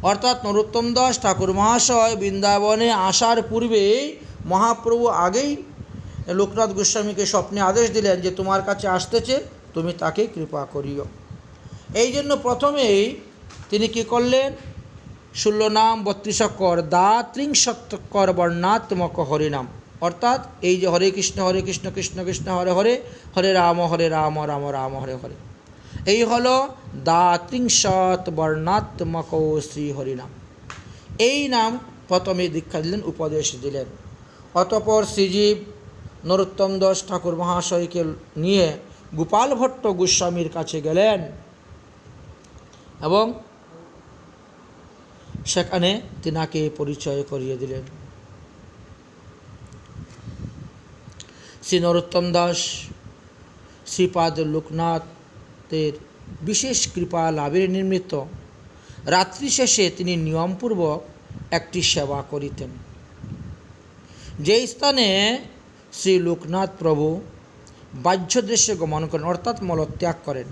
অর্থাৎ নরোত্তম দাস ঠাকুর মহাশয় বৃন্দাবনে আসার পূর্বেই মহাপ্রভু আগেই লোকনাথ গোস্বামীকে স্বপ্নে আদেশ দিলেন যে তোমার কাছে আসতেছে, তুমি তাকে কৃপা করিও। এই জন্য প্রথমেই তিনি কি করলেন, 16 নাম 32 অক্ষর দ্বাত্রিংশতক্ষর বর্ণাত্মক হরিনাম, অর্থাৎ এই যে হরে কৃষ্ণ কৃষ্ণ কৃষ্ণ হরে হরে, হরে রাম রাম রাম হরে হরে, এই হলো দ্বাত্রিংশত বর্ণাত্মক শ্রী হরিনাম। এই নাম প্রথমে দীক্ষা দিলেন, উপদেশ দিলেন। অতঃপর শ্রীজীব নরোত্তম দাস ঠাকুর মহাশয়কে নিয়ে গোপাল ভট্ট গোস্বামীর কাছে গেলেন এবং সেখানে তিনাকে পরিচয় করিয়ে দিলেন। শ্রী নরোত্তম দাস শ্রীপাদ লোকনাথের বিশেষ কৃপা লাভের নিমিত্ত রাত্রি শেষে তিনি নিয়মপূর্বক একটি সেবা করিতেন। যে স্থানে শ্রী লোকনাথ প্রভু বাহ্যদেশে গমন করেন, অর্থাৎ মলত্যাগ করেন,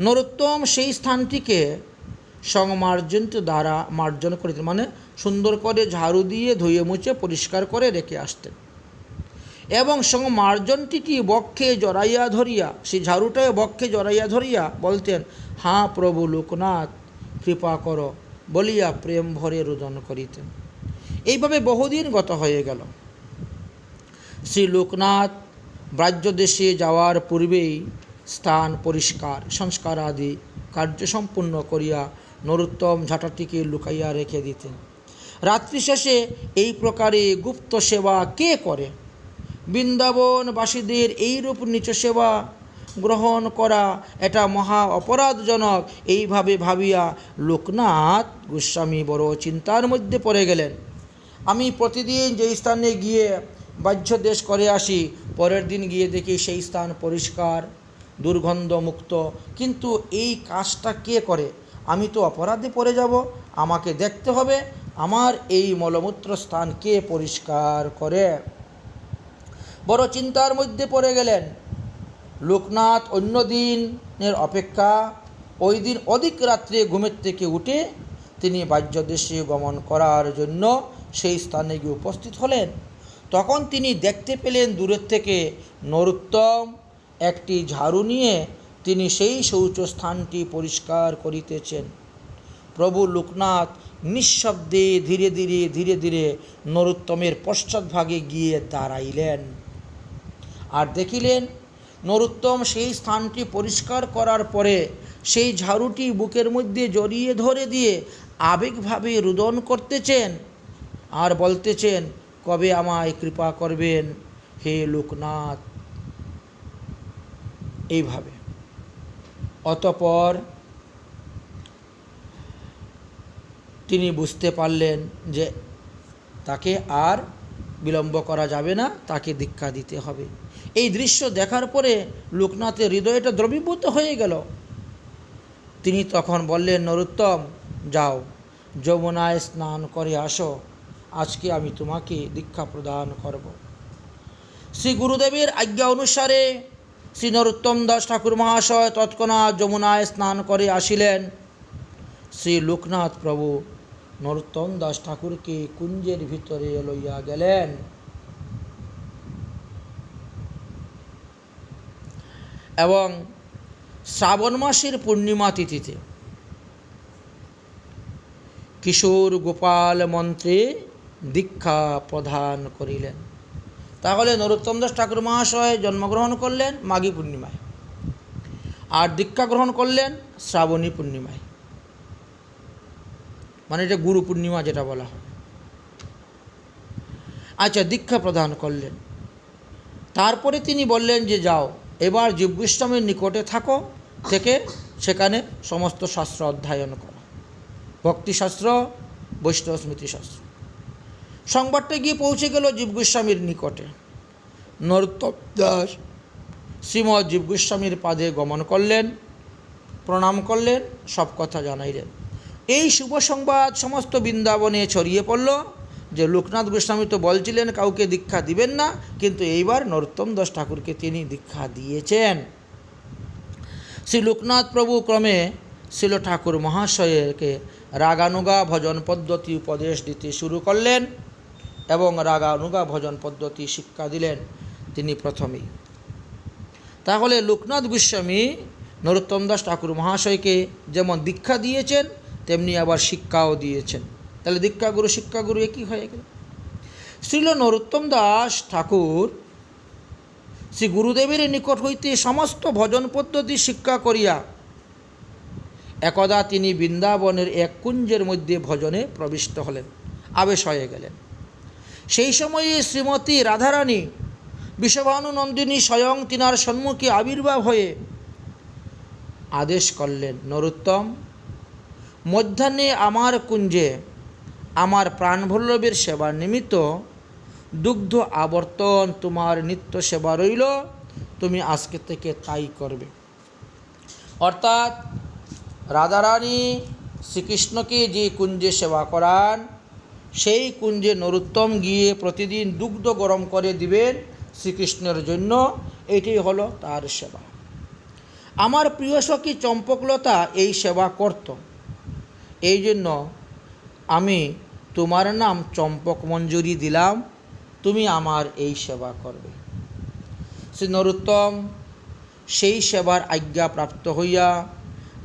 নরোত্তম সেই স্থানটিকে সংমার্জন্ত দ্বারা মার্জন করিতেন, মানে সুন্দর করে ঝাড়ু দিয়ে ধুয়ে মুছে পরিষ্কার করে রেখে আসতেন এবং সংমার্জনটিকে বক্ষে জড়াইয়া ধরিয়া, সেই ঝাড়ুটাকে বক্ষে জড়াইয়া ধরিয়া বলতেন, হাঁ প্রভু লোকনাথ কৃপা করো বলিয়া প্রেম ভরে রোদন করিতেন। এইভাবে বহুদিন গত হয়ে গেল। শ্রী লোকনাথ ব্রাহ্যদেশে যাওয়ার পূর্বেই স্থান পরিষ্কার সংস্কার আদি কার্য সম্পূর্ণ করিয়া নরোত্তম ঝাঁটাটিকে লুকাইয়া রেখে দিতেন। রাত্রি শেষে এই প্রকারে গুপ্ত সেবা কে করে? বৃন্দাবনবাসীদের এইরূপ নিচ সেবা গ্রহণ করা এটা মহা অপরাধজনক। এইভাবে ভাবিয়া লোকনাথ গোস্বামী বড় চিন্তার মধ্যে পড়ে গেলেন। আমি প্রতিদিন যে স্থানে গিয়ে বাহ্যদেশ করে আসি, পরের দিন গিয়ে দেখি সেই স্থান পরিষ্কার, দুর্গন্ধমুক্ত, কিন্তু এই কাজটা কে করে? আমি তো অপরাধে পড়ে যাব, আমাকে দেখতে হবে আমার এই মলমূত্র স্থান কে পরিষ্কার করে। বড় চিন্তার মধ্যে পড়ে গেলেন। লোকনাথ অন্য দিনের অপেক্ষা ওই দিন অধিক রাত্রে ঘুমের থেকে উঠে তিনি বাহ্যদেশে গমন করার জন্য সেই স্থানে গিয়ে উপস্থিত হলেন। তখন তিনি দেখতে পেলেন দূরের থেকে নরোত্তম একটি ঝাড়ু নিয়ে তিনি সেই শৌচস্থানটি পরিষ্কার করিতেছেন। প্রভু লোকনাথ নিঃশব্দে ধীরে ধীরে ধীরে ধীরে নরোত্তমের পশ্চাৎভাগে গিয়ে দাঁড়াইলেন আর দেখিলেন নরোত্তম সেই স্থানটি পরিষ্কার করার পরে সেই ঝাড়ুটি বুকের মধ্যে জড়িয়ে ধরে দিয়ে আবেগভাবে রুদন করতেছেন আর বলতেছেন, কবে আমায় কৃপা করবেন হে লোকনাথ। এইভাবে অতঃপর তিনি বুঝতে পারলেন যে তাকে আর বিলম্ব করা যাবে না, তাকে দীক্ষা দিতে হবে। এই দৃশ্য দেখার পরে লোকনাথের হৃদয়টা দ্রবীভূত হয়ে গেল। তিনি তখন বললেন, নরোত্তম যাও, যমুনায় স্নান করে আসো, আজকে আমি তোমাকে দীক্ষা প্রদান করব। শ্রী গুরুদেবের আজ্ঞা অনুসারে শ্রী নরোত্তম দাস ঠাকুর মহাশয় তৎক্ষণাৎ যমুনায় স্নান করে আসিলেন। শ্রী লোকনাথ প্রভু নরোত্তম দাস ঠাকুরকে কুঞ্জের ভিতরে লইয়া গেলেন এবং শ্রাবণ মাসের পূর্ণিমা তিথিতে কিশোর গোপাল মন্ত্রে দীক্ষা প্রদান করিলেন। তাহলে নরোত্তম দাস ঠাকুর মহাশয় জন্মগ্রহণ করলেন মাঘী পূর্ণিমায় আর দীক্ষা গ্রহণ করলেন শ্রাবণী পূর্ণিমায়, মানে এটা গুরু পূর্ণিমা যেটা বলা হয়। আচ্ছা, দীক্ষা প্রদান করলেন। তারপরে তিনি বললেন যে যাও, এবার জীব গোস্বামীর নিকটে থাকো, থেকে সেখানে সমস্ত শাস্ত্র অধ্যয়ন করো, ভক্তিশাস্ত্র, বৈষ্ণব স্মৃতিশাস্ত্র। সংবাদটা গিয়ে পৌঁছে গেল জীব গোস্বামীর নিকটে। নরোত্তম দাস শ্রীমৎ জীব গোস্বামীর পাদে গমন করলেন, প্রণাম করলেন, সব কথা জানাইলেন। এই শুভ সংবাদ সমস্ত বৃন্দাবনে ছড়িয়ে পড়ল যে লোকনাথ গোস্বামী তো বলছিলেন কাউকে দীক্ষা দিবেন না, কিন্তু এইবার নরোত্তম দাস ঠাকুরকে তিনি দীক্ষা দিয়েছেন। শ্রী লোকনাথ প্রভু ক্রমে শিল ঠাকুর মহাশয়কে রাগানুগা ভজন পদ্ধতি উপদেশ দিতে শুরু করলেন এবং রাগানুগা ভজন পদ্ধতি শিক্ষা দিলেন তিনি প্রথমেই। তাহলে লোকনাথ গোস্বামী নরোত্তম দাস ঠাকুর মহাশয়কে যেমন দীক্ষা দিয়েছেন তেমনি আবার শিক্ষাও দিয়েছেন। তাহলে দীক্ষাগুরু শিক্ষাগুরু একই হয়ে গেল। শ্রীল নরোত্তম দাস ঠাকুর শ্রী গুরুদেবের নিকট হইতে সমস্ত ভজন পদ্ধতি শিক্ষা করিয়া একদা তিনি বৃন্দাবনের এক কুঞ্জের মধ্যে ভজনে প্রবিষ্ট হলেন, আবেশ হয়ে গেলেন। সেই সময়ে শ্রীমতী রাধারানী বিষভানু নন্দিনী স্বয়ং তিনার সম্মুখে আবির্ভাব হয়ে আদেশ করলেন, নরোত্তম, মধ্যাহ্নে আমার কুঞ্জে আমার প্রাণভল্লভের সেবার নিমিত্ত দুগ্ধ আবর্তন তোমার নিত্য সেবা রইল, তুমি আজকে থেকে তাই করবে। অর্থাৎ রাধারানী শ্রীকৃষ্ণকে যে কুঞ্জে সেবা করান সেই কুঞ্জে নরোত্তম গিয়ে প্রতিদিন দুগ্ধ গরম করে দিবেন শ্রীকৃষ্ণের জন্য, এটাই হলো তার সেবা। আমার প্রিয় সখী চম্পকলতা এই সেবা করত, এই জন্য আমি তোমার নাম চম্পক মঞ্জুরি দিলাম, তুমি আমার এই সেবা করবে। শ্রী নরোত্তম সেই সেবার আজ্ঞা প্রাপ্ত হইয়া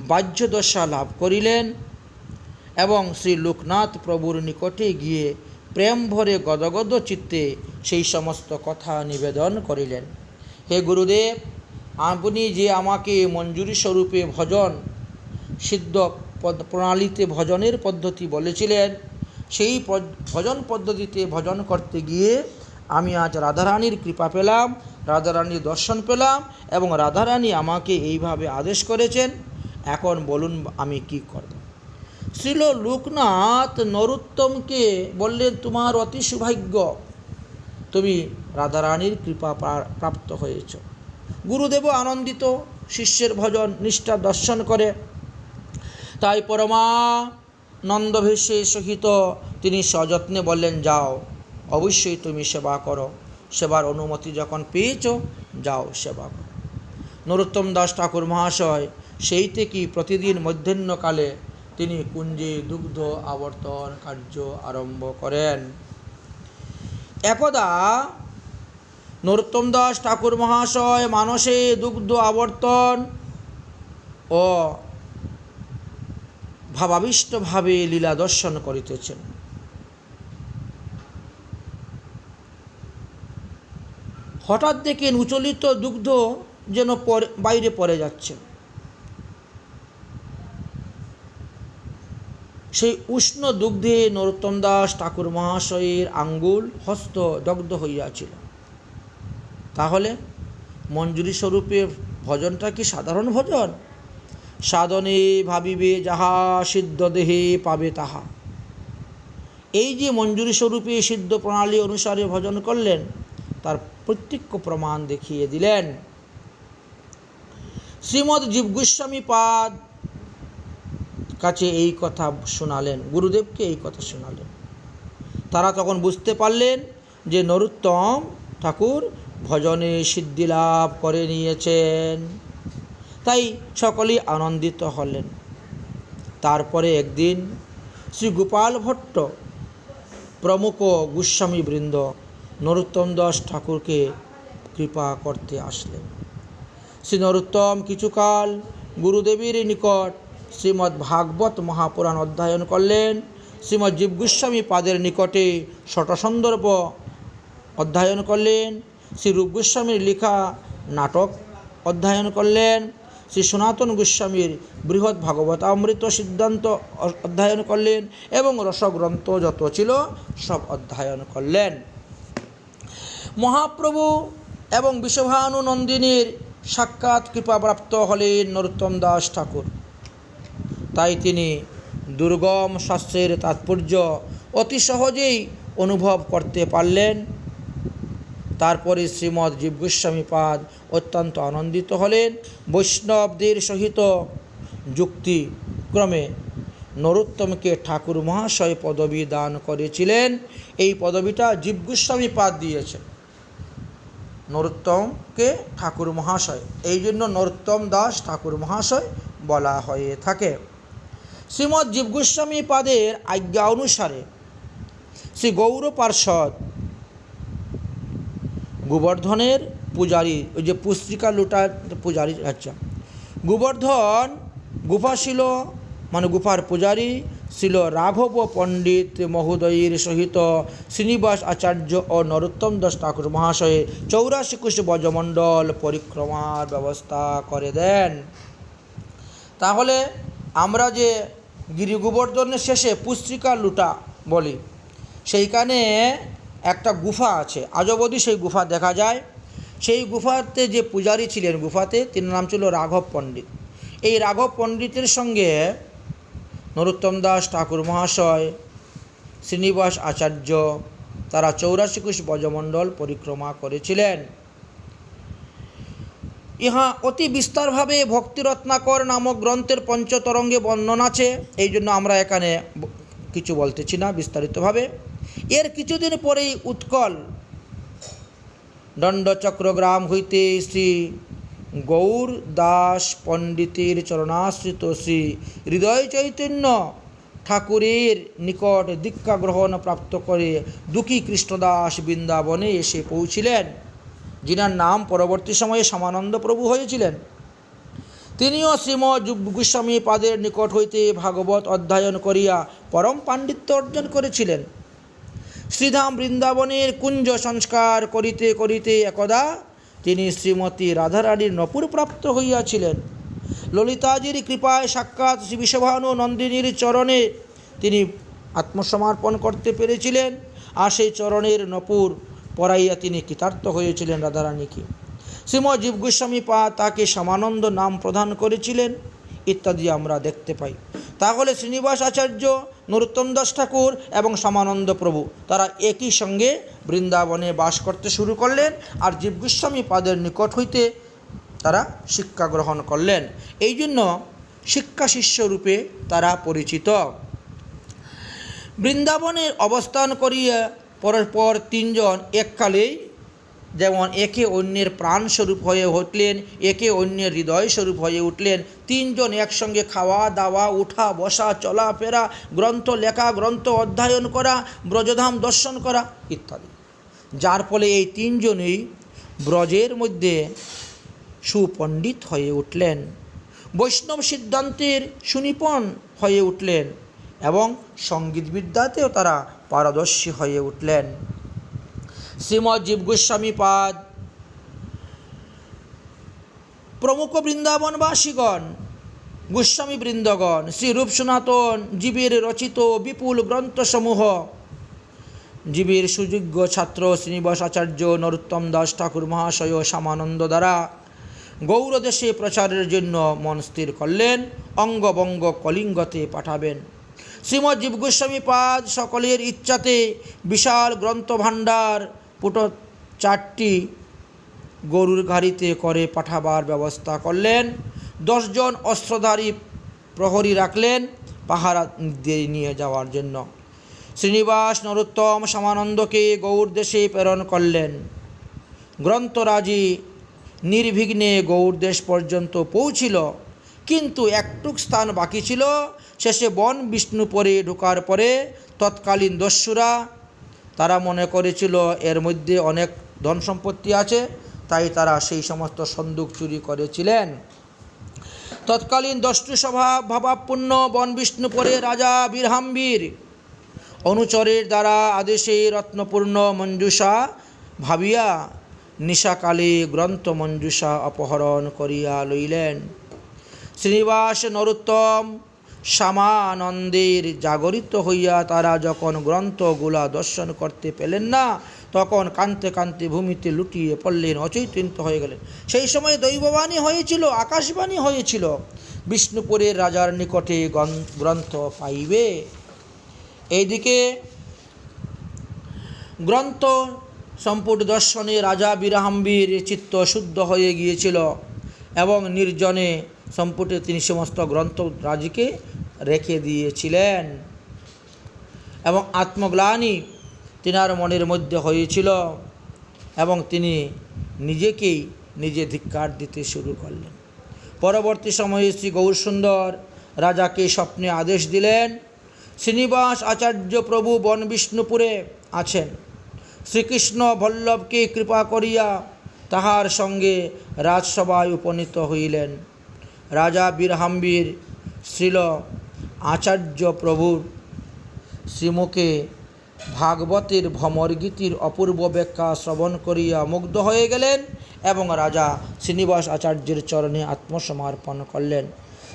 বাহ্যদশা লাভ করিলেন এবং শ্রী লোকনাথ প্রভুর নিকটে গিয়ে প্রেম ভরে গদগদ চিত্তে সেই সমস্ত কথা নিবেদন করিলেন। হে গুরুদেব, আপনি যে আমাকে মঞ্জুরি স্বরূপে ভজন সিদ্ধ প্রণালীতে ভজনের পদ্ধতি বলেছিলেন, সেই ভজন পদ্ধতিতে ভজন করতে গিয়ে আমি আজ রাধারানীর কৃপা পেলাম, রাধারানীর দর্শন পেলাম এবং রাধারানী আমাকে এইভাবে আদেশ করেছেন, এখন বলুন আমি কি করব। শ্রীল লোকনাথ নরোত্তমকে বললেন, তোমার অতি সৌভাগ্য, তুমি রাধারানীর কৃপা প্রাপ্ত হয়েছ। গুরুদেবও আনন্দিত, শিষ্যের ভজন নিষ্ঠা দর্শন করে। তাই পরমানন্দভেষে সহিত তিনি সযত্নে বললেন, যাও, অবশ্যই তুমি সেবা করো, সেবার অনুমতি যখন পেয়েছ, যাও সেবা করো। নরোত্তম দাস ঠাকুর মহাশয় সেই থেকেই প্রতিদিন মধ্যাহ্নকালে তিনি কুঞ্জে দুগ্ধ আবর্তন কার্য আরম্ভ করেন। একদা নরোত্তম দাস ঠাকুর মহাশয় মানসে দুগ্ধ আবর্তন ও ভাবাবিষ্টভাবে লীলা দর্শন করিতেছেন। হঠাৎ দেখেন উচলিত দুগ্ধ যেন বাইরে পড়ে যাচ্ছে। সেই উষ্ণ দুগ্ধে নরোত্তম দাস ঠাকুর মহাশয়ের আঙ্গুল হস্ত দগ্ধ হইয়াছিল। তাহলে মঞ্জুরি স্বরূপে ভজনটা কি সাধারণ ভজন? সাধনে ভাবিবে যাহা, সিদ্ধ দেহে পাবে তাহা। এই যে মঞ্জুরি স্বরূপে সিদ্ধ প্রণালী অনুসারে ভজন করলেন, তার প্রত্যক্ষ প্রমাণ দেখিয়ে দিলেন। শ্রীমৎ জীব গোস্বামী পাদ কাছে এই কথা শোনালেন, গুরুদেবকে এই কথা শোনালেন। তারা তখন বুঝতে পারলেন যে নরোত্তম ঠাকুর ভজনে সিদ্ধি লাভ করে নিয়েছেন। তাই সকলেই আনন্দিত হলেন। তারপরে একদিন শ্রী গোপাল ভট্ট প্রমুখ গোস্বামীবৃন্দ নরোত্তম দাস ঠাকুরকে কৃপা করতে আসলেন। শ্রী নরোত্তম কিছুকাল গুরুদেবের নিকট শ্রীমদ্ ভাগবত মহাপুরাণ অধ্যয়ন করলেন। শ্রীমৎ জীব গোস্বামী পাদের নিকটে শতসন্দর্ভ অধ্যয়ন করলেন। শ্রী রূপ গোস্বামীর লেখা নাটক অধ্যয়ন করলেন। শ্রী সনাতন গোস্বামীর বৃহৎ ভাগবতামৃত সিদ্ধান্ত অধ্যয়ন করলেন এবং রসগ্রন্থ যত ছিল সব অধ্যয়ন করলেন। মহাপ্রভু এবং বিশ্বভানু নন্দিনীর সাক্ষাৎ কৃপাপ্রাপ্ত হলেন নরোত্তম দাস ঠাকুর। তাই তিনি দুর্গম শাস্ত্রের তাৎপর্য অতি সহজেই অনুভব করতে পারলেন। তারপরে শ্রীমৎ জীব গোস্বামী পাদ অত্যন্ত আনন্দিত হলেন। বৈষ্ণবদের সহিত যুক্তিক্রমে নরোত্তমকে ঠাকুর মহাশয় পদবী দান করেছিলেন। এই পদবীটা জীব গোস্বামী পাদ দিয়েছেন নরোত্তমকে ঠাকুর মহাশয়, এই জন্য নরোত্তম দাস ঠাকুর মহাশয় বলা হয়ে থাকে। শ্রীমৎ জীব গোস্বামী পাদের আজ্ঞা অনুসারে শ্রী গৌর পার্ষদ গোবর্ধনের পূজারী, ওই যে পুস্তিকা লুটার পূজারী, আচ্ছা, গোবর্ধন গুফা ছিল, মানে গুফার পূজারী ছিল রাঘব পণ্ডিত মহোদয়ের সহিত শ্রীনিবাস আচার্য ও নরোত্তম দাস ঠাকুর মহাশয়ে 84 কোশ ব্রজমণ্ডল পরিক্রমার ব্যবস্থা করে দেন। তাহলে আমরা যে গিরি গোবর্ধনের শেষে পুস্তিকা লুটা বলি, সেইখানে একটা গুফা আছে, আজ অবধি সেই গুফা দেখা যায়। সেই গুফাতে যে পূজারী ছিলেন গুফাতে, তিন নাম ছিল রাঘব পণ্ডিত। এই রাঘব পণ্ডিতের সঙ্গে নরোত্তম দাস ঠাকুর মহাশয়, শ্রীনিবাস আচার্য, তারা 84 কোশ ব্রজমণ্ডল পরিক্রমা করেছিলেন। ইহা অতি বিস্তারভাবে ভক্তিরত্নাকর নামক গ্রন্থের পঞ্চতরঙ্গে বর্ণনা আছে, এই জন্য আমরা এখানে কিছু বলতেছি না বিস্তারিতভাবে। এর কিছুদিন পরেই উৎকল দণ্ডচক্রগ্রাম হইতে শ্রী গৌর দাস পণ্ডিতের চরণাশ্রিত শ্রী হৃদয় চৈতন্য ঠাকুরের নিকট দীক্ষা গ্রহণ প্রাপ্ত করে দুঃখী কৃষ্ণদাস বৃন্দাবনে এসে পৌঁছিলেন, যিনার নাম পরবর্তী সময়ে শ্যামানন্দ প্রভু হয়েছিলেন। তিনিও শ্রীমৎ গোস্বামী পাদের নিকট হইতে ভাগবত অধ্যয়ন করিয়া পরম পাণ্ডিত্য অর্জন করেছিলেন। শ্রীধাম বৃন্দাবনের কুঞ্জ সংস্কার করিতে করিতে একদা তিনি শ্রীমতী রাধারানীর নপুর প্রাপ্ত হইয়াছিলেন। ললিতাজির কৃপায় সাক্ষাৎ শ্রী বিশ্বভানু নন্দিনীর চরণে তিনি আত্মসমর্পণ করতে পেরেছিলেন, আর সেই চরণের নপুর পরাইয়া তিনি কৃতার্থ হয়েছিলেন রাধারানীকে। শ্রীমৎ জীব গোস্বামী পাদ তাকে শ্যামানন্দ নাম প্রদান করেছিলেন। ইত্যাদি আমরা দেখতে পাই। তাহলে শ্রীনিবাস আচার্য, নরোত্তম দাস ঠাকুর এবং শ্যামানন্দ প্রভু তারা একই সঙ্গে বৃন্দাবনে বাস করতে শুরু করলেন, আর জীব গোস্বামী পাদের নিকট হইতে তারা শিক্ষা গ্রহণ করলেন। এই জন্য শিক্ষা শিষ্য রূপে তারা পরিচিত। বৃন্দাবনে অবস্থান করিয়া পরস্পর তিনজন এককালেই যেমন একে অন্যের প্রাণস্বরূপ হয়ে উঠলেন, একে অন্যের হৃদয় স্বরূপ হয়ে উঠলেন। তিনজন একসঙ্গে খাওয়া দাওয়া, উঠা বসা, চলাফেরা, গ্রন্থ লেখা, গ্রন্থ অধ্যয়ন করা, ব্রজধাম দর্শন করা ইত্যাদি। যার ফলে এই তিনজনই ব্রজের মধ্যে সুপণ্ডিত হয়ে উঠলেন, বৈষ্ণব সিদ্ধান্তের সুনিপুণ হয়ে উঠলেন এবং সঙ্গীত বিদ্যাতেও তারা পারদর্শী হয়ে উঠলেন। শ্রীমৎ জীব গোস্বামী পাদ প্রমুখ বৃন্দাবনবাসীগণ, গোস্বামী বৃন্দগণ, শ্রীরূপ সনাতন জীবের রচিত বিপুল গ্রন্থসমূহ জীবের সুযোগ্য ছাত্র শ্রীনিবাস আচার্য, নরোত্তম দাস ঠাকুর মহাশয় ও শ্যামানন্দ দ্বারা গৌড়দেশে প্রচারের জন্য মন স্থির করলেন, অঙ্গবঙ্গ কলিঙ্গতে পাঠাবেন। শ্রীমৎ জীব গোস্বামী পাদ সকলের ইচ্ছাতে বিশাল গ্রন্থভাণ্ডার পুটো 4টি গরুর গাড়িতে করে পাঠাবার ব্যবস্থা করলেন। 10 জন অস্ত্রধারী প্রহরী রাখলেন পাহারা দিয়ে নিয়ে যাওয়ার জন্য। শ্রীনিবাস নরোত্তম শ্যামানন্দকে গৌড় দেশে প্রেরণ করলেন। গ্রন্থরাজি নির্বিঘ্নে গৌড় দেশ পর্যন্ত পৌঁছিল, কিন্তু একটুক স্থান বাকি ছিল। শেষে বন বিষ্ণুপুরে ঢোকার পরে তৎকালীন দস্যুরা তারা মনে করেছিল এর মধ্যে অনেক ধন সম্পত্তি আছে, তাই তারা সেই সমস্ত সন্দুক চুরি করেছিলেন। তৎকালীন দস্যু ভাবাপূর্ণ বন বিষ্ণুপুরে রাজা বীরহাম্বীর অনুচরের দ্বারা আদেশে রত্নপূর্ণ মঞ্জুষা ভাবিয়া নিশাকালে গ্রন্থ মঞ্জুষা অপহরণ করিয়া লইলেন। শ্রীনিবাস নরোত্তম শ্যামানন্দের জাগরিত হইয়া তারা যখন গ্রন্থগুলা দর্শন করতে পেলেন না, তখন কাঁদতে কাঁদতে ভূমিতে লুটিয়ে পড়লেন, অচৈতন্য হয়ে গেলেন। সেই সময় দৈববাণী হয়েছিল, আকাশবাণী হয়েছিল, বিষ্ণুপুরের রাজার নিকটে গ্রন্থ পাইবে। এইদিকে গ্রন্থ সম্পুট দর্শনে রাজা বীরহাম্বীর চিত্ত শুদ্ধ হয়ে গিয়েছিল এবং নির্জনে সম্পুটে তিনি সমস্ত গ্রন্থ রাজকে রেখে দিয়েছিলেন এবং আত্মগ্লানি তিনার মনের মধ্যে হয়েছিল এবং তিনি নিজেকেই নিজে ধিক্কার দিতে শুরু করলেন। পরবর্তী সময়ে শ্রী গৌরসুন্দর রাজাকে স্বপ্নে আদেশ দিলেন, শ্রীনিবাস আচার্য প্রভু বন বিষ্ণুপুরে আছেন, শ্রীকৃষ্ণ বল্লভকে কৃপা করিয়া তাহার সঙ্গে রাজসভায় উপনীত হইলেন। রাজা বীরহাম্বীর শ্রীল আচার্য প্রভুর শ্রীমুখে ভাগবতের ভ্রমর গীতির অপূর্ব ব্যাখ্যা শ্রবণ করিয়া মুগ্ধ হয়ে গেলেন এবং রাজা শ্রীনিবাস আচার্যের চরণে আত্মসমর্পণ করলেন।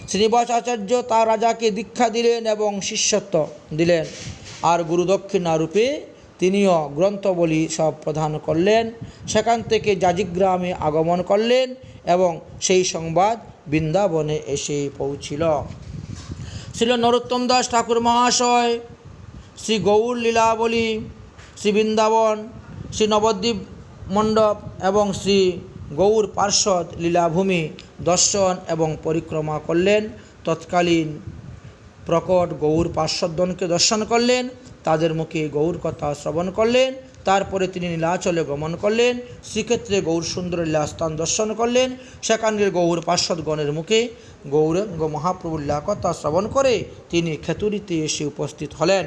শ্রীনিবাস আচার্য তার রাজাকে দীক্ষা দিলেন এবং শিষ্যত্ব দিলেন, আর গুরুদক্ষিণা রূপে তিনিও গ্রন্থবলি সব প্রদান করলেন। সেখান থেকে জাজিগ্রামে আগমন করলেন এবং সেই সংবাদ বৃন্দাবনে এসে পৌঁছিল। শ্রী নরোত্তম দাস ঠাকুর মহাশয় শ্রী গৌর লীলাবলী, শ্রী বৃন্দাবন, শ্রী নবদ্বীপ মণ্ডপ এবং শ্রী গৌর পার্শ্বদ লীলাভূমি দর্শন এবং পরিক্রমা করলেন। তৎকালীন প্রকট গৌর পার্শ্বদগণকে দর্শন করলেন, তাদের মুখে গৌর কথা শ্রবণ করলেন। তারপরে তিনি নীলাচলে গমন করলেন, শ্রীক্ষেত্রে গৌর সুন্দর লীলাস্থান দর্শন করলেন। সেখানের গৌর পার্শ্বদগণের মুখে গৌরাঙ্গ মহাপ্রভুর লীলা কথা শ্রবণ করে তিনি খেতুরিতে এসে উপস্থিত হলেন।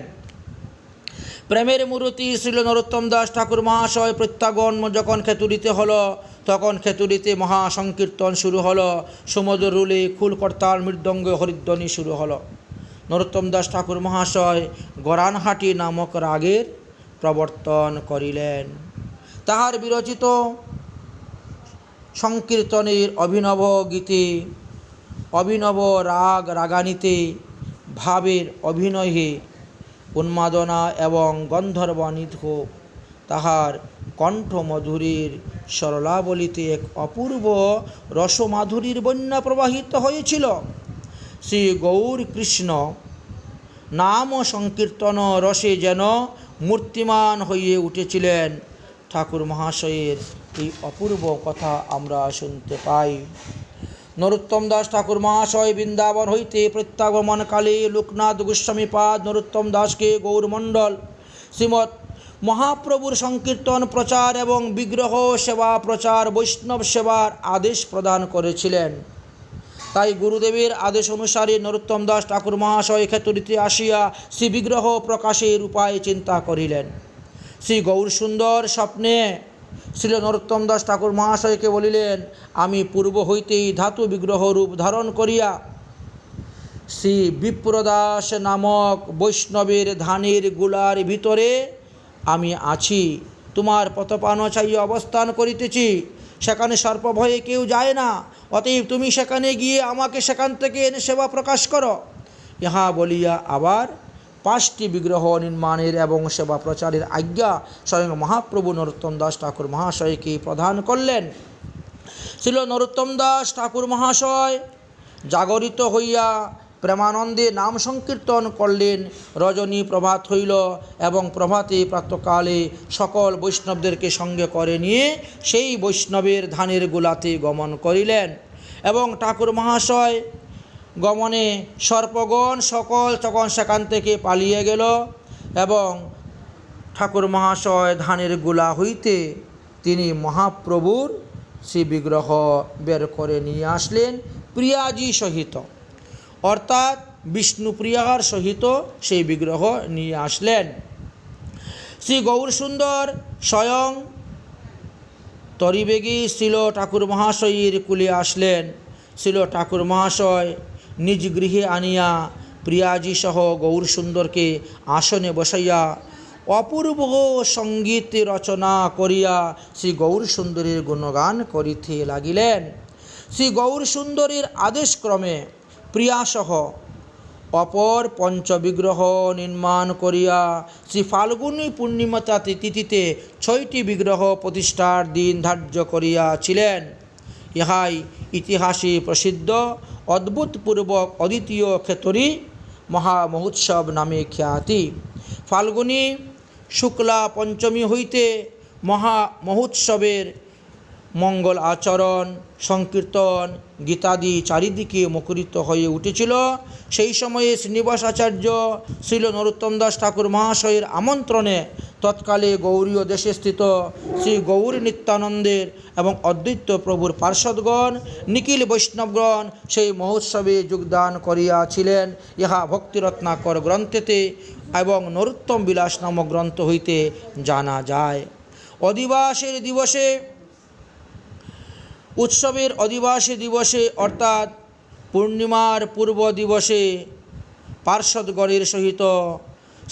প্রেমের মূর্তি শ্রী নরোত্তম দাস ঠাকুর মহাশয় প্রত্যাগমন যখন খেতুরিতে হলো, তখন খেতুরিতে মহাসংকীর্তন শুরু হলো। সমুদ্র রুলে খুলকর্তার মৃদঙ্গ হরিধ্বনি শুরু হলো। নরোত্তম দাস ঠাকুর মহাশয় গরানহাটি নামক রাগের প্রবর্তন করিলেন। তাহার বিরচিত সংকীর্তনের অভিনব গীতে, অভিনব রাগ রাগানিতে, ভাবের অভিনয়ে উন্মাদনা এবং গন্ধর্বান্বিত তাহার কণ্ঠমধুরীর সরলাবলিতে এক অপূর্ব রসমাধুরীর বন্যা প্রবাহিত হয়েছিল। শ্রী গৌর কৃষ্ণ নাম সংকীর্তন রসে যেন মূর্তিমান হয়ে উঠেছিলেন। ঠাকুর মহাশয়ের এই অপূর্ব কথা আমরা শুনতে পাই। নরোত্তম দাস ঠাকুর মহাশয় বৃন্দাবন হইতে প্রত্যাগমনকালে লোকনাথ গোস্বামীপাদ নরোত্তম দাসকে গৌরমণ্ডল শ্রীমৎ মহাপ্রভুর সংকীর্তন প্রচার এবং বিগ্রহ সেবা প্রচার বৈষ্ণব সেবার আদেশ প্রদান করেছিলেন। তাই গুরুদেবের আদেশ অনুসারে নরোত্তম দাস ঠাকুর মহাশয় ক্ষেত্রটিতে আসিয়া শ্রী বিগ্রহ প্রকাশের উপায় চিন্তা করিলেন। শ্রী গৌরসুন্দর স্বপ্নে শ্রী নরোত্তম দাস ঠাকুর মহাশয়কে বলিলেন, আমি পূর্ব হইতেই ধাতু বিগ্রহ রূপ ধারণ করিয়া শ্রী বিপ্রদাস নামক বৈষ্ণবের ধানের গুলার ভিতরে আমি আছি, তোমার পথপানছাই অবস্থান করিতেছি, সেখানে সর্পভয়ে কেউ যায় না, অতএব তুমি সেখানে গিয়ে আমাকে সেখান থেকে এনে সেবা প্রকাশ করো। ইহা বলিয়া আবার 5টি বিগ্রহ নির্মাণের এবং সেবা প্রচারের আজ্ঞা স্বয়ং মহাপ্রভু নরোত্তম দাস ঠাকুর মহাশয়কে প্রদান করলেন। ছিল নরোত্তম দাস ঠাকুর মহাশয় জাগরিত হইয়া প্রেমানন্দে নাম সংকীর্তন করলেন। রজনী প্রভাত হইল এবং প্রভাতে প্রাতকালে সকল বৈষ্ণবদেরকে সঙ্গে করে নিয়ে সেই বৈষ্ণবের ধানের গোলাতে গমন করিলেন এবং ঠাকুর মহাশয় গমনে সর্পগণ সকল তখন সেখান থেকে পালিয়ে গেল এবং ঠাকুর মহাশয় ধানের গোলা হইতে তিনি মহাপ্রভুর শ্রী বিগ্রহ বের করে নিয়ে আসলেন প্রিয়াজি সহিত, অর্থাৎ বিষ্ণুপ্রিয়ার সহিত সেই বিগ্রহ নিয়ে আসলেন। শ্রী গৌরসুন্দর স্বয়ং তরিবেগী শ্রীল ঠাকুর মহাশয়ের কুলে আসলেন। শ্রীল ঠাকুর মহাশয় নিজ গৃহে আনিয়া প্রিয়াজি সহ গৌরসুন্দরকে আসনে বসাইয়া অপূর্ব সঙ্গীত রচনা করিয়া শ্রী গৌরসুন্দরের গুণগান করিতে লাগিলেন। শ্রী গৌরসুন্দরের আদেশক্রমে প্রিয়াসহ অপর পঞ্চবিগ্রহ নির্মাণ করিয়া শ্রী ফাল্গুনী পূর্ণিমা তিথিতে 6টি বিগ্রহ প্রতিষ্ঠার দিন ধার্য করিয়াছিলেন। ইহাই ইতিহাসে প্রসিদ্ধ অদ্ভুতপূর্বক অদ্বিতীয় ক্ষেত্রী মহামহোৎসব নামে খ্যাতি। ফাল্গুনী শুক্লা পঞ্চমী হইতে মহামহোৎসবের মঙ্গল আচরণ সংকীর্তন গীতাদি চারিদিকে মুখরিত হয়ে উঠেছিল। সেই সময়ে শ্রীনিবাস আচার্য শ্রীল নরোত্তম দাস ঠাকুর মহাশয়ের আমন্ত্রণে তৎকালে গৌরীয় দেশে স্থিত শ্রী গৌরী নিত্যানন্দের এবং অদ্বৈত প্রভুর পার্ষদগণ নিখিল বৈষ্ণবগণ সেই মহোৎসবে যোগদান করিয়াছিলেন। ইহা ভক্তিরত্নাকর গ্রন্থেতে এবং নরোত্তম বিলাস নামক গ্রন্থ হইতে জানা যায়। অধিবাসের দিবসে উৎসবের অধিবাসী দিবসে অর্থাৎ পূর্ণিমার পূর্ব দিবসে পার্ষদগণের সহিত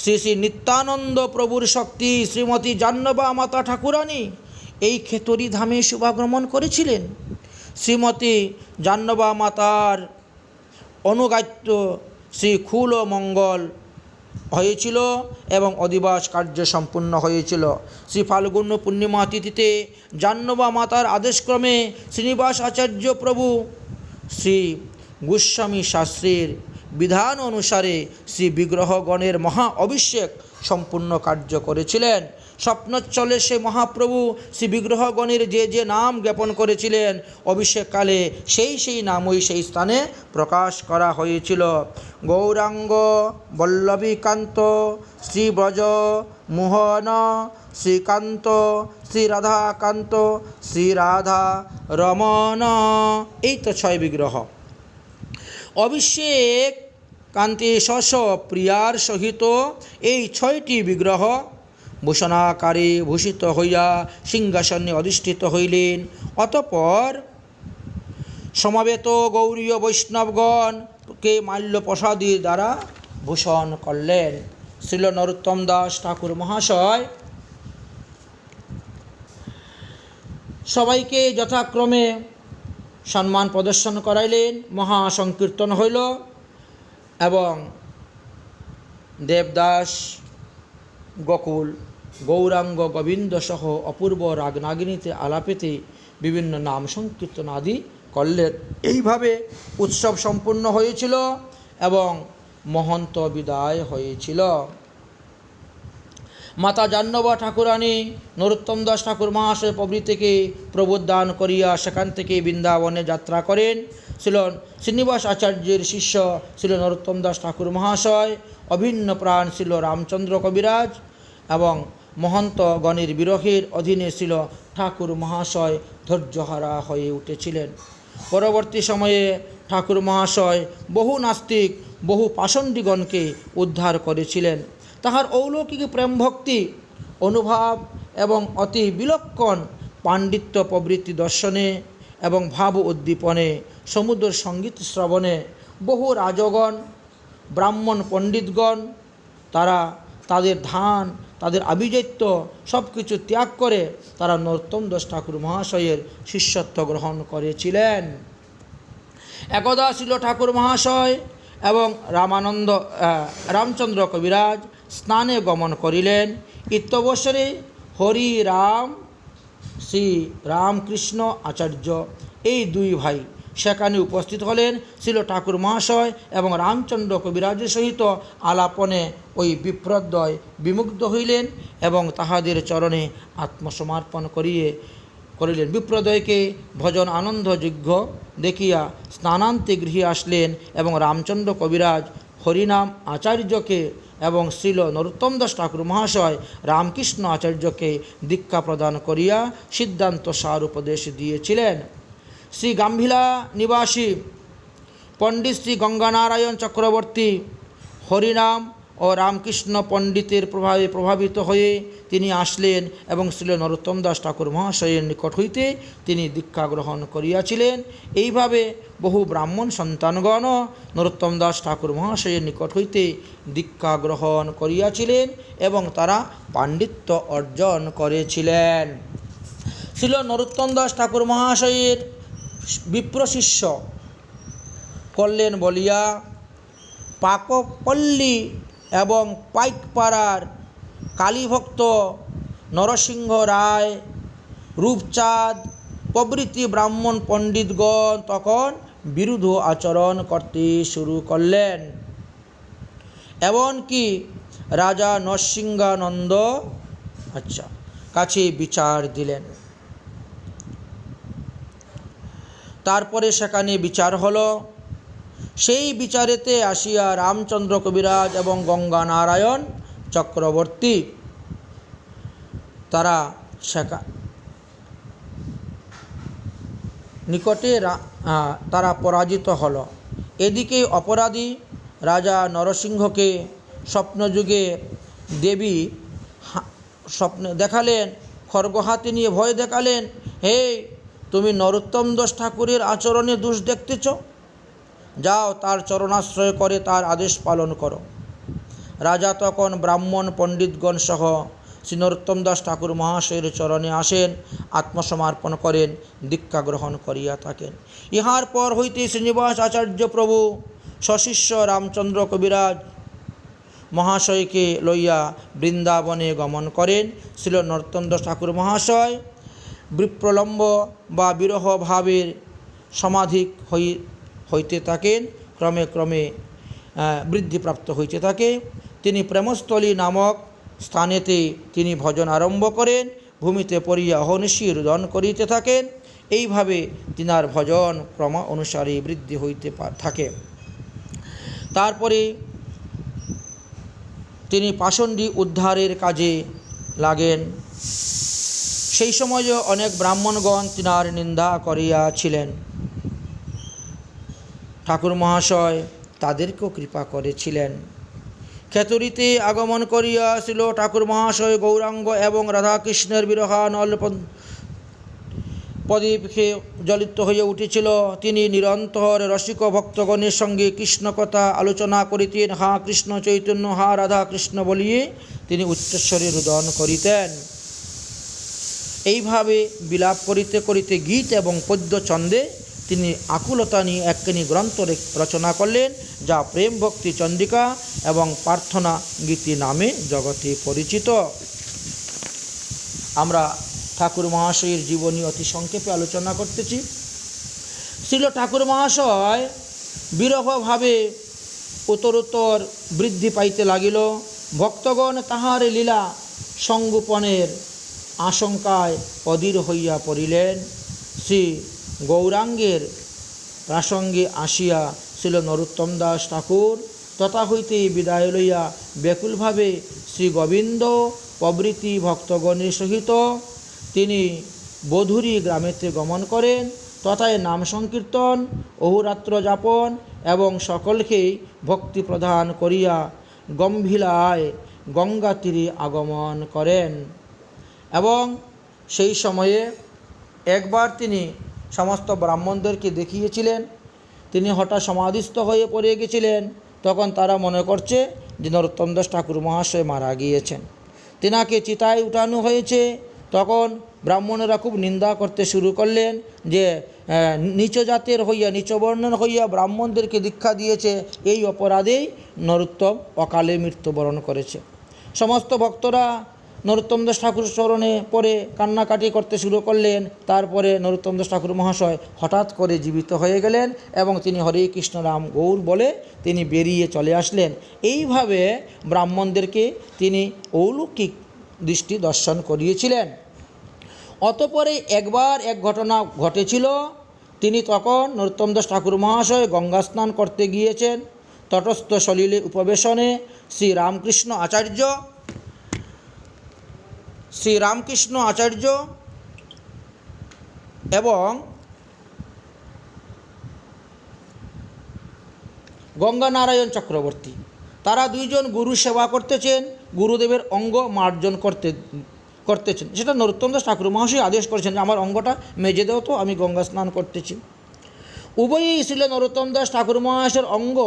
শ্রী শ্রী নিত্যানন্দ প্রভুর শক্তি শ্রীমতী জাহ্নবা মাতা ঠাকুরানী এই খেতরি ধামে শুভাগমন করেছিলেন। শ্রীমতী জাহ্নবা মাতার অনুগাত্য শ্রী খুল মঙ্গল হয়েছিল এবং অধিবাস কার্য সম্পূর্ণ হয়েছিল। শ্রী ফাল্গুন পূর্ণিমা তিথিতে জাহ্নবা মাতার আদেশক্রমে শ্রীনিবাস আচার্য প্রভু শ্রী গোস্বামী শাস্ত্রীর বিধান অনুসারে শ্রী বিগ্রহগণের মহা অভিষেক সম্পূর্ণ কার্য করেছিলেন। স্বপ্নচ্ছলে সে মহাপ্রভু শ্রী বিগ্রহগণের যে নাম জ্ঞাপন করেছিলেন অভিষেককালে সেই নামই সেই স্থানে প্রকাশ করা হয়েছিল। গৌরাঙ্গ বল্লভীকান্ত শ্রীব্রজ মোহন শ্রীকান্ত শ্রীরাধাকান্ত শ্রীরাধা রমণ, এই তো 6 বিগ্রহ। অভিষেক কান্তি শশ প্রিয়ার সহিত এই 6টি বিগ্রহ ভূষণাকারে ভূষিত হইয়া সিংহাসনে অধিষ্ঠিত হইলেন। অতঃপর সমবেত গৌরীয় বৈষ্ণবগণকে মাল্যপ্রসাদের দ্বারা ভূষণ করলেন। শ্রীল নরোত্তম দাস ঠাকুর মহাশয় সবাইকে যথাক্রমে সম্মান প্রদর্শন করাইলেন। মহাসংকীর্তন হইল এবং দেবদাস গোকুল গৌরাঙ্গ গোবিন্দ সহ অপূর্ব রাগনাগিনীতে আলাপেতে বিভিন্ন নাম সংকীর্তন আদি করলেন। এইভাবে উৎসব সম্পূর্ণ হয়েছিল এবং মহন্ত বিদায় হয়েছিল। মাতা জাহ্নবা ঠাকুরানী নরোত্তম দাস ঠাকুর মহাশয় প্রভৃতিকে প্রবোধদান করিয়া সেখান থেকে বৃন্দাবনে যাত্রা করেন। শ্রীনিবাস আচার্যের শিষ্য ছিল নরোত্তম দাস ঠাকুর মহাশয়, অভিন্ন প্রাণ ছিল রামচন্দ্র কবিরাজ এবং মহন্তগণের বিরহের অধীনে ছিল ঠাকুর মহাশয় ধৈর্যহারা হয়ে উঠেছিলেন। পরবর্তী সময়ে ঠাকুর মহাশয় বহু নাস্তিক, বহু পাষণ্ডীগণকে উদ্ধার করেছিলেন। তাহার অলৌকিক প্রেম ভক্তি অনুভব এবং অতি বিলক্ষণ পাণ্ডিত্য প্রবৃত্তি দর্শনে এবং ভাব উদ্দীপনে, সমুদ্র সঙ্গীত শ্রবণে বহু রাজগণ, ব্রাহ্মণ পণ্ডিতগণ তারা তাদের ধান, তাদের আভিজাত্য সব কিছু ত্যাগ করে তারা নরোত্তম দাস ঠাকুর মহাশয়ের শিষ্যত্ব গ্রহণ করেছিলেন। একদা ছিল ঠাকুর মহাশয় এবং রামচন্দ্র কবিরাজ স্নানে গমন করিলেন। ইত্যবসরে হরিরাম শ্রী রামকৃষ্ণ আচার্য এই দুই ভাই সেখানে উপস্থিত হলেন। ছিল ঠাকুর মহাশয় এবং রামচন্দ্র কবিরাজের সহিত আলাপনে ওই বিপ্রদ্বয় বিমুগ্ধ হইলেন এবং তাহাদের চরণে আত্মসমর্পণ করিলেন। বিপ্রদ্বয়কে ভজন আনন্দযোগ্য দেখিয়া স্নানান্তে গৃহে আসলেন এবং রামচন্দ্র কবিরাজ হরিনাম আচার্যকে এবং শ্রীল নরোত্তম দাস ঠাকুর মহাশয় রামকৃষ্ণ আচার্যকে দীক্ষা প্রদান করিয়া সিদ্ধান্ত সার উপদেশ দিয়েছিলেন। শ্রী গাম্ভীরা নিবাসী পণ্ডিত শ্রী গঙ্গানারায়ণ চক্রবর্তী হরিনাম ও রামকৃষ্ণ পণ্ডিতের প্রভাবে প্রভাবিত হয়ে তিনি আসলেন এবং শ্রীল নরোত্তম দাস ঠাকুর মহাশয়ের নিকট হইতে তিনি দীক্ষা গ্রহণ করিয়াছিলেন। এইভাবে বহু ব্রাহ্মণ সন্তানগণ নরোত্তম দাস ঠাকুর মহাশয়ের নিকট হইতে দীক্ষা গ্রহণ করিয়াছিলেন এবং তারা পাণ্ডিত্য অর্জন করেছিলেন। শ্রীল নরোত্তম দাস ঠাকুর মহাশয়ের বিপ্রশিষ্য করলেন বলিয়া পাকপল্লী এবং পাইকপাড়ার কালীভক্ত নরসিংহ রায়, রূপচাঁদ প্রভৃতি ব্রাহ্মণ পণ্ডিতগণ তখন বিরুদ্ধ আচরণ করতে শুরু করলেন। এমনকি রাজা নরসিংহানন্দ কাছে বিচার দিলেন। তারপরে সেখানে বিচার হলো। সেই বিচারেতে আসিয়া রামচন্দ্র কবিরাজ এবং গঙ্গানারায়ণ চক্রবর্তী তারা নিকটে তারা পরাজিত হল। এদিকে অপরাধী রাজা নরসিংহকে স্বপ্নযুগে দেবী স্বপ্নে দেখালেন, খড়গ হাতে নিয়ে ভয় দেখালেন, হে তুমি নরোত্তম দাস ঠাকুরের আচরণে দোষ দেখতেছ, যাও তার চরণাশ্রয় করে তার আদেশ পালন করো। রাজা তখন ব্রাহ্মণ পণ্ডিতগণ সহ শ্রী নরোত্তম দাস ঠাকুর মহাশয়ের চরণে আসেন, আত্মসমর্পণ করেন, দীক্ষা গ্রহণ করিয়া থাকেন। ইহার পর হইতে শ্রীনিবাস আচার্য প্রভু সশিষ্য রামচন্দ্র কবিরাজ মহাশয়কে লইয়া বৃন্দাবনে গমন করেন। শ্রী নরোত্তম দাস ঠাকুর মহাশয় বিপ্রলম্ব বা বিরহ ভাবের সমাধিক হইতে থাকেন, ক্রমে ক্রমে বৃদ্ধিপ্রাপ্ত হইতে থাকে। তিনি প্রেমস্থলী নামক স্থানেতে তিনি ভজন আরম্ভ করেন, ভূমিতে পড়িয়া অহর্নিশি রোদন করিতে থাকেন। এইভাবে তিনার ভজন ক্রম অনুসারে বৃদ্ধি হইতে থাকে। তারপরে তিনি পাষণ্ডী উদ্ধারের কাজে লাগেন। সেই সময়ে অনেক ব্রাহ্মণগণ তিনার নিন্দা করিয়াছিলেন। ঠাকুর মহাশয় তাদেরকেও কৃপা করেছিলেন। খেতড়িতে আগমন করিয়াছিল ঠাকুর মহাশয় গৌরাঙ্গ এবং রাধাকৃষ্ণের বিরহানল প্রদীপে জ্বলিত হয়ে উঠেছিল। তিনি নিরন্তর রসিক ভক্তগণের সঙ্গে কৃষ্ণ কথা আলোচনা করিতেন। হা কৃষ্ণ চৈতন্য, হা রাধা কৃষ্ণ বলিয়ে তিনি উচ্চস্বরে রোদন করিতেন। এইভাবে বিলাপ করিতে করিতে গীত এবং পদ্য ছন্দে তিনি আকুলতা নিয়ে একখানি গ্রন্থ রচনা করলেন, যা প্রেম ভক্তি চন্দ্রিকা এবং প্রার্থনা গীতি নামে জগতে পরিচিত। আমরা ঠাকুর মহাশয়ের জীবনী অতি সংক্ষেপে আলোচনা করতেছি। শ্রীল ঠাকুর মহাশয় বিরহভাবে উত্তরোত্তর বৃদ্ধি পাইতে লাগিল। ভক্তগণ তাহার লীলা সংগোপনের আশঙ্কায় অধীর হইয়া পড়িলেন। শ্রী গৌরাঙ্গের প্রাসঙ্গে আসিয়া শ্রীল নরোত্তম দাস ঠাকুর তথা হইতে বিদায় লইয়া ব্যাকুলভাবে শ্রী গোবিন্দ প্রভৃতি ভক্তগণের সহিত তিনি বধূরি গ্রামেতে গমন করেন। তথায় নাম সংকীর্তন, অহোরাত্র যাপন এবং সকলকেই ভক্তি প্রদান করিয়া গম্ভীরায় গঙ্গা তীরে আগমন করেন। এবং সেই সময়ে একবার তিনি সমস্ত ব্রাহ্মণদেরকে দেখিয়েছিলেন। তিনি হঠাৎ সমাধিস্থ হয়ে পড়ে গেছিলেন। তখন তারা মনে করছে যে নরোত্তম দাস ঠাকুর মহাশয় মারা গিয়েছেন, তেনাকে চিতায় উঠানো হয়েছে। তখন ব্রাহ্মণেরা খুব নিন্দা করতে শুরু করলেন যে নিচ জাতের হইয়া, নিচ বর্ণের হইয়া ব্রাহ্মণদেরকে দীক্ষা দিয়েছে, এই অপরাধেই নরোত্তম অকালে মৃত্যুবরণ করেছে। সমস্ত ভক্তরা নরোত্তম দাস ঠাকুর চরণে পরে কান্নাকাটি করতে শুরু করলেন। তারপরে নরোত্তম দাস ঠাকুর মহাশয় হঠাৎ করে জীবিত হয়ে গেলেন এবং তিনি হরে কৃষ্ণ রাম গৌর বলে তিনি বেরিয়ে চলে আসলেন। এইভাবে ব্রাহ্মণদেরকে তিনি অলৌকিক দৃষ্টি দর্শন করিয়েছিলেন। অতঃপরে একবার এক ঘটনা ঘটেছিল। তিনি তখন নরোত্তম দাস ঠাকুর মহাশয় গঙ্গা স্নান করতে গিয়েছেন। তটস্থ সলিলে উপবেশনে শ্রীরামকৃষ্ণ আচার্য এবং গঙ্গানারায়ণ চক্রবর্তী, তারা দুইজন গুরু সেবা করতেছেন, গুরুদেবের অঙ্গ মার্জন করতেছেন। সেটা নরোত্তম দাস ঠাকুর মহাশয় আদেশ করেছেন যে আমার অঙ্গটা মেজে দেও তো, আমি গঙ্গা স্নান করতেছি। উভয়েই ছিল নরোত্তম দাস ঠাকুর মহাশয়ের অঙ্গ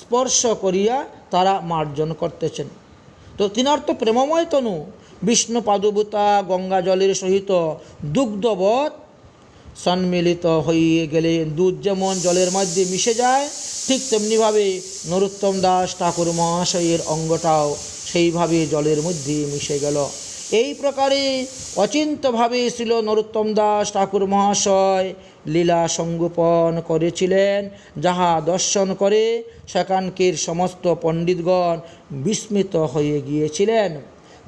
স্পর্শ করিয়া তারা মার্জন করতেছেন। তো তিনার তো প্রেমময় তনু, বিষ্ণু পাদুবুতা গঙ্গা জলের সহিত দুগ্ধবৎ সম্মিলিত হয়ে গেলে দুধ যেমন জলের মধ্যে মিশে যায়, ঠিক তেমনিভাবে নরোত্তম দাস ঠাকুর মহাশয়ের অঙ্গটাও সেইভাবে জলের মধ্যে মিশে গেল। এই প্রকারে অচিন্ত্যভাবে ছিল নরোত্তম দাস ঠাকুর মহাশয় লীলা সংগোপন করেছিলেন, যাহা দর্শন করে সেখানকার সমস্ত পণ্ডিতগণ বিস্মিত হয়ে গিয়েছিলেন।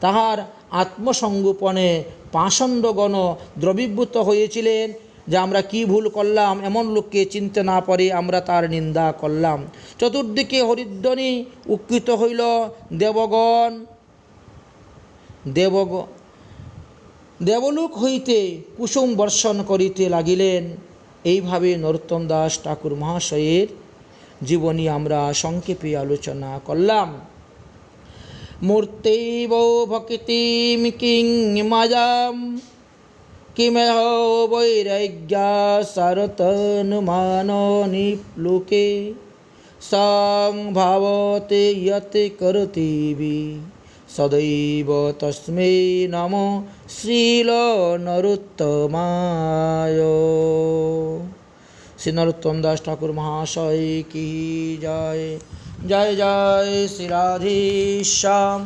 তাহার আত্মসংগোপনে পাষণ্ডগণ দ্রবীভূত হয়েছিলেন যে আমরা কি ভুল করলাম, এমন লোককে চিনতে না পারে আমরা তার নিন্দা করলাম। চতুর্দিকে হরিধ্বনি উক্কিত হইল। দেবলোক হইতে কুসুম বর্ষণ করিতে লাগিলেন। এইভাবে নরোত্তম দাস ঠাকুর মহাশয়ের জীবনী আমরা সংক্ষেপে আলোচনা করলাম। মূর্তৈব ভক্তিম কিং মায়াম কিমেহ বৈরাগ্যা সারতনুমান নিপ্লুকে সংভাবতে যত করতিবি সদৈব তস্মৈ নমো শ্রীল নরোত্তমায়। শ্রী নরোত্তম দাস ঠাকুর মহাশয় কি জয়। জয় জয় শ্রী রাধেশ্যাম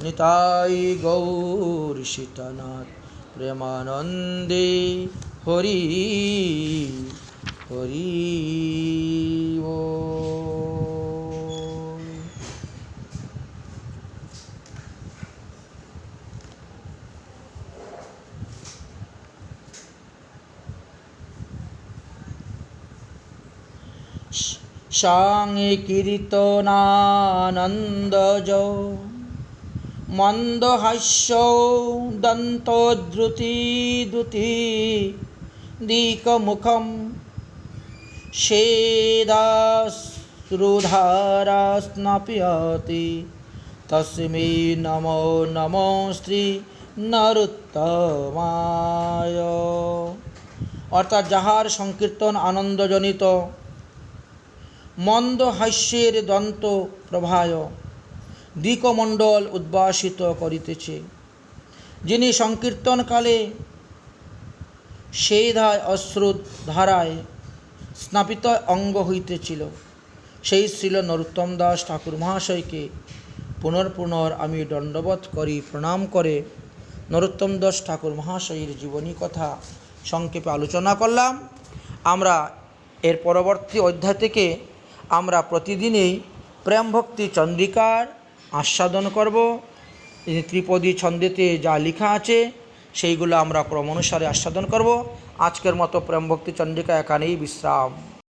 নিতাই গৌর সীতানাথ প্রেমানন্দে হরি হরি বল। সংকীর্তনানন্দজ মন্দহাস্য দন্তদ্রুতি দুতি দিকমুখম সেদাশ্রুধারা স্নাপয়তি তস্মৈ নমো নমো শ্রী নরোত্তমায়। অর্থাৎ যাহার সংকীর্তন আনন্দজনিত মন্দ হাস্যের দন্ত প্রভায় দিকমণ্ডল উদ্ভাসিত করিতেছে, যিনি সংকীর্তনকালে সেধায় অশ্রুত ধারায় স্নাপিত অঙ্গ হইতেছিল, সেই শ্রীল নরোত্তম দাস ঠাকুর মহাশয়কে পুনর্পুনর আমি দণ্ডবৎ করি প্রণাম করে নরোত্তম দাস ঠাকুর মহাশয়ের জীবনী কথা সংক্ষেপে আলোচনা করলাম। আমরা এর পরবর্তী অধ্যায় থেকে আমরা প্রতিদিনই প্রেম ভক্তি চন্দ্রিকার আস্বাদন করব। এই ত্রিপদী ছন্দেতে যা লেখা আছে সেইগুলো আমরা ক্রম অনুসারে আস্বাদন করব। আজকের মতো প্রেম ভক্তি চন্দ্রিকা এখানেই বিশ্রাম।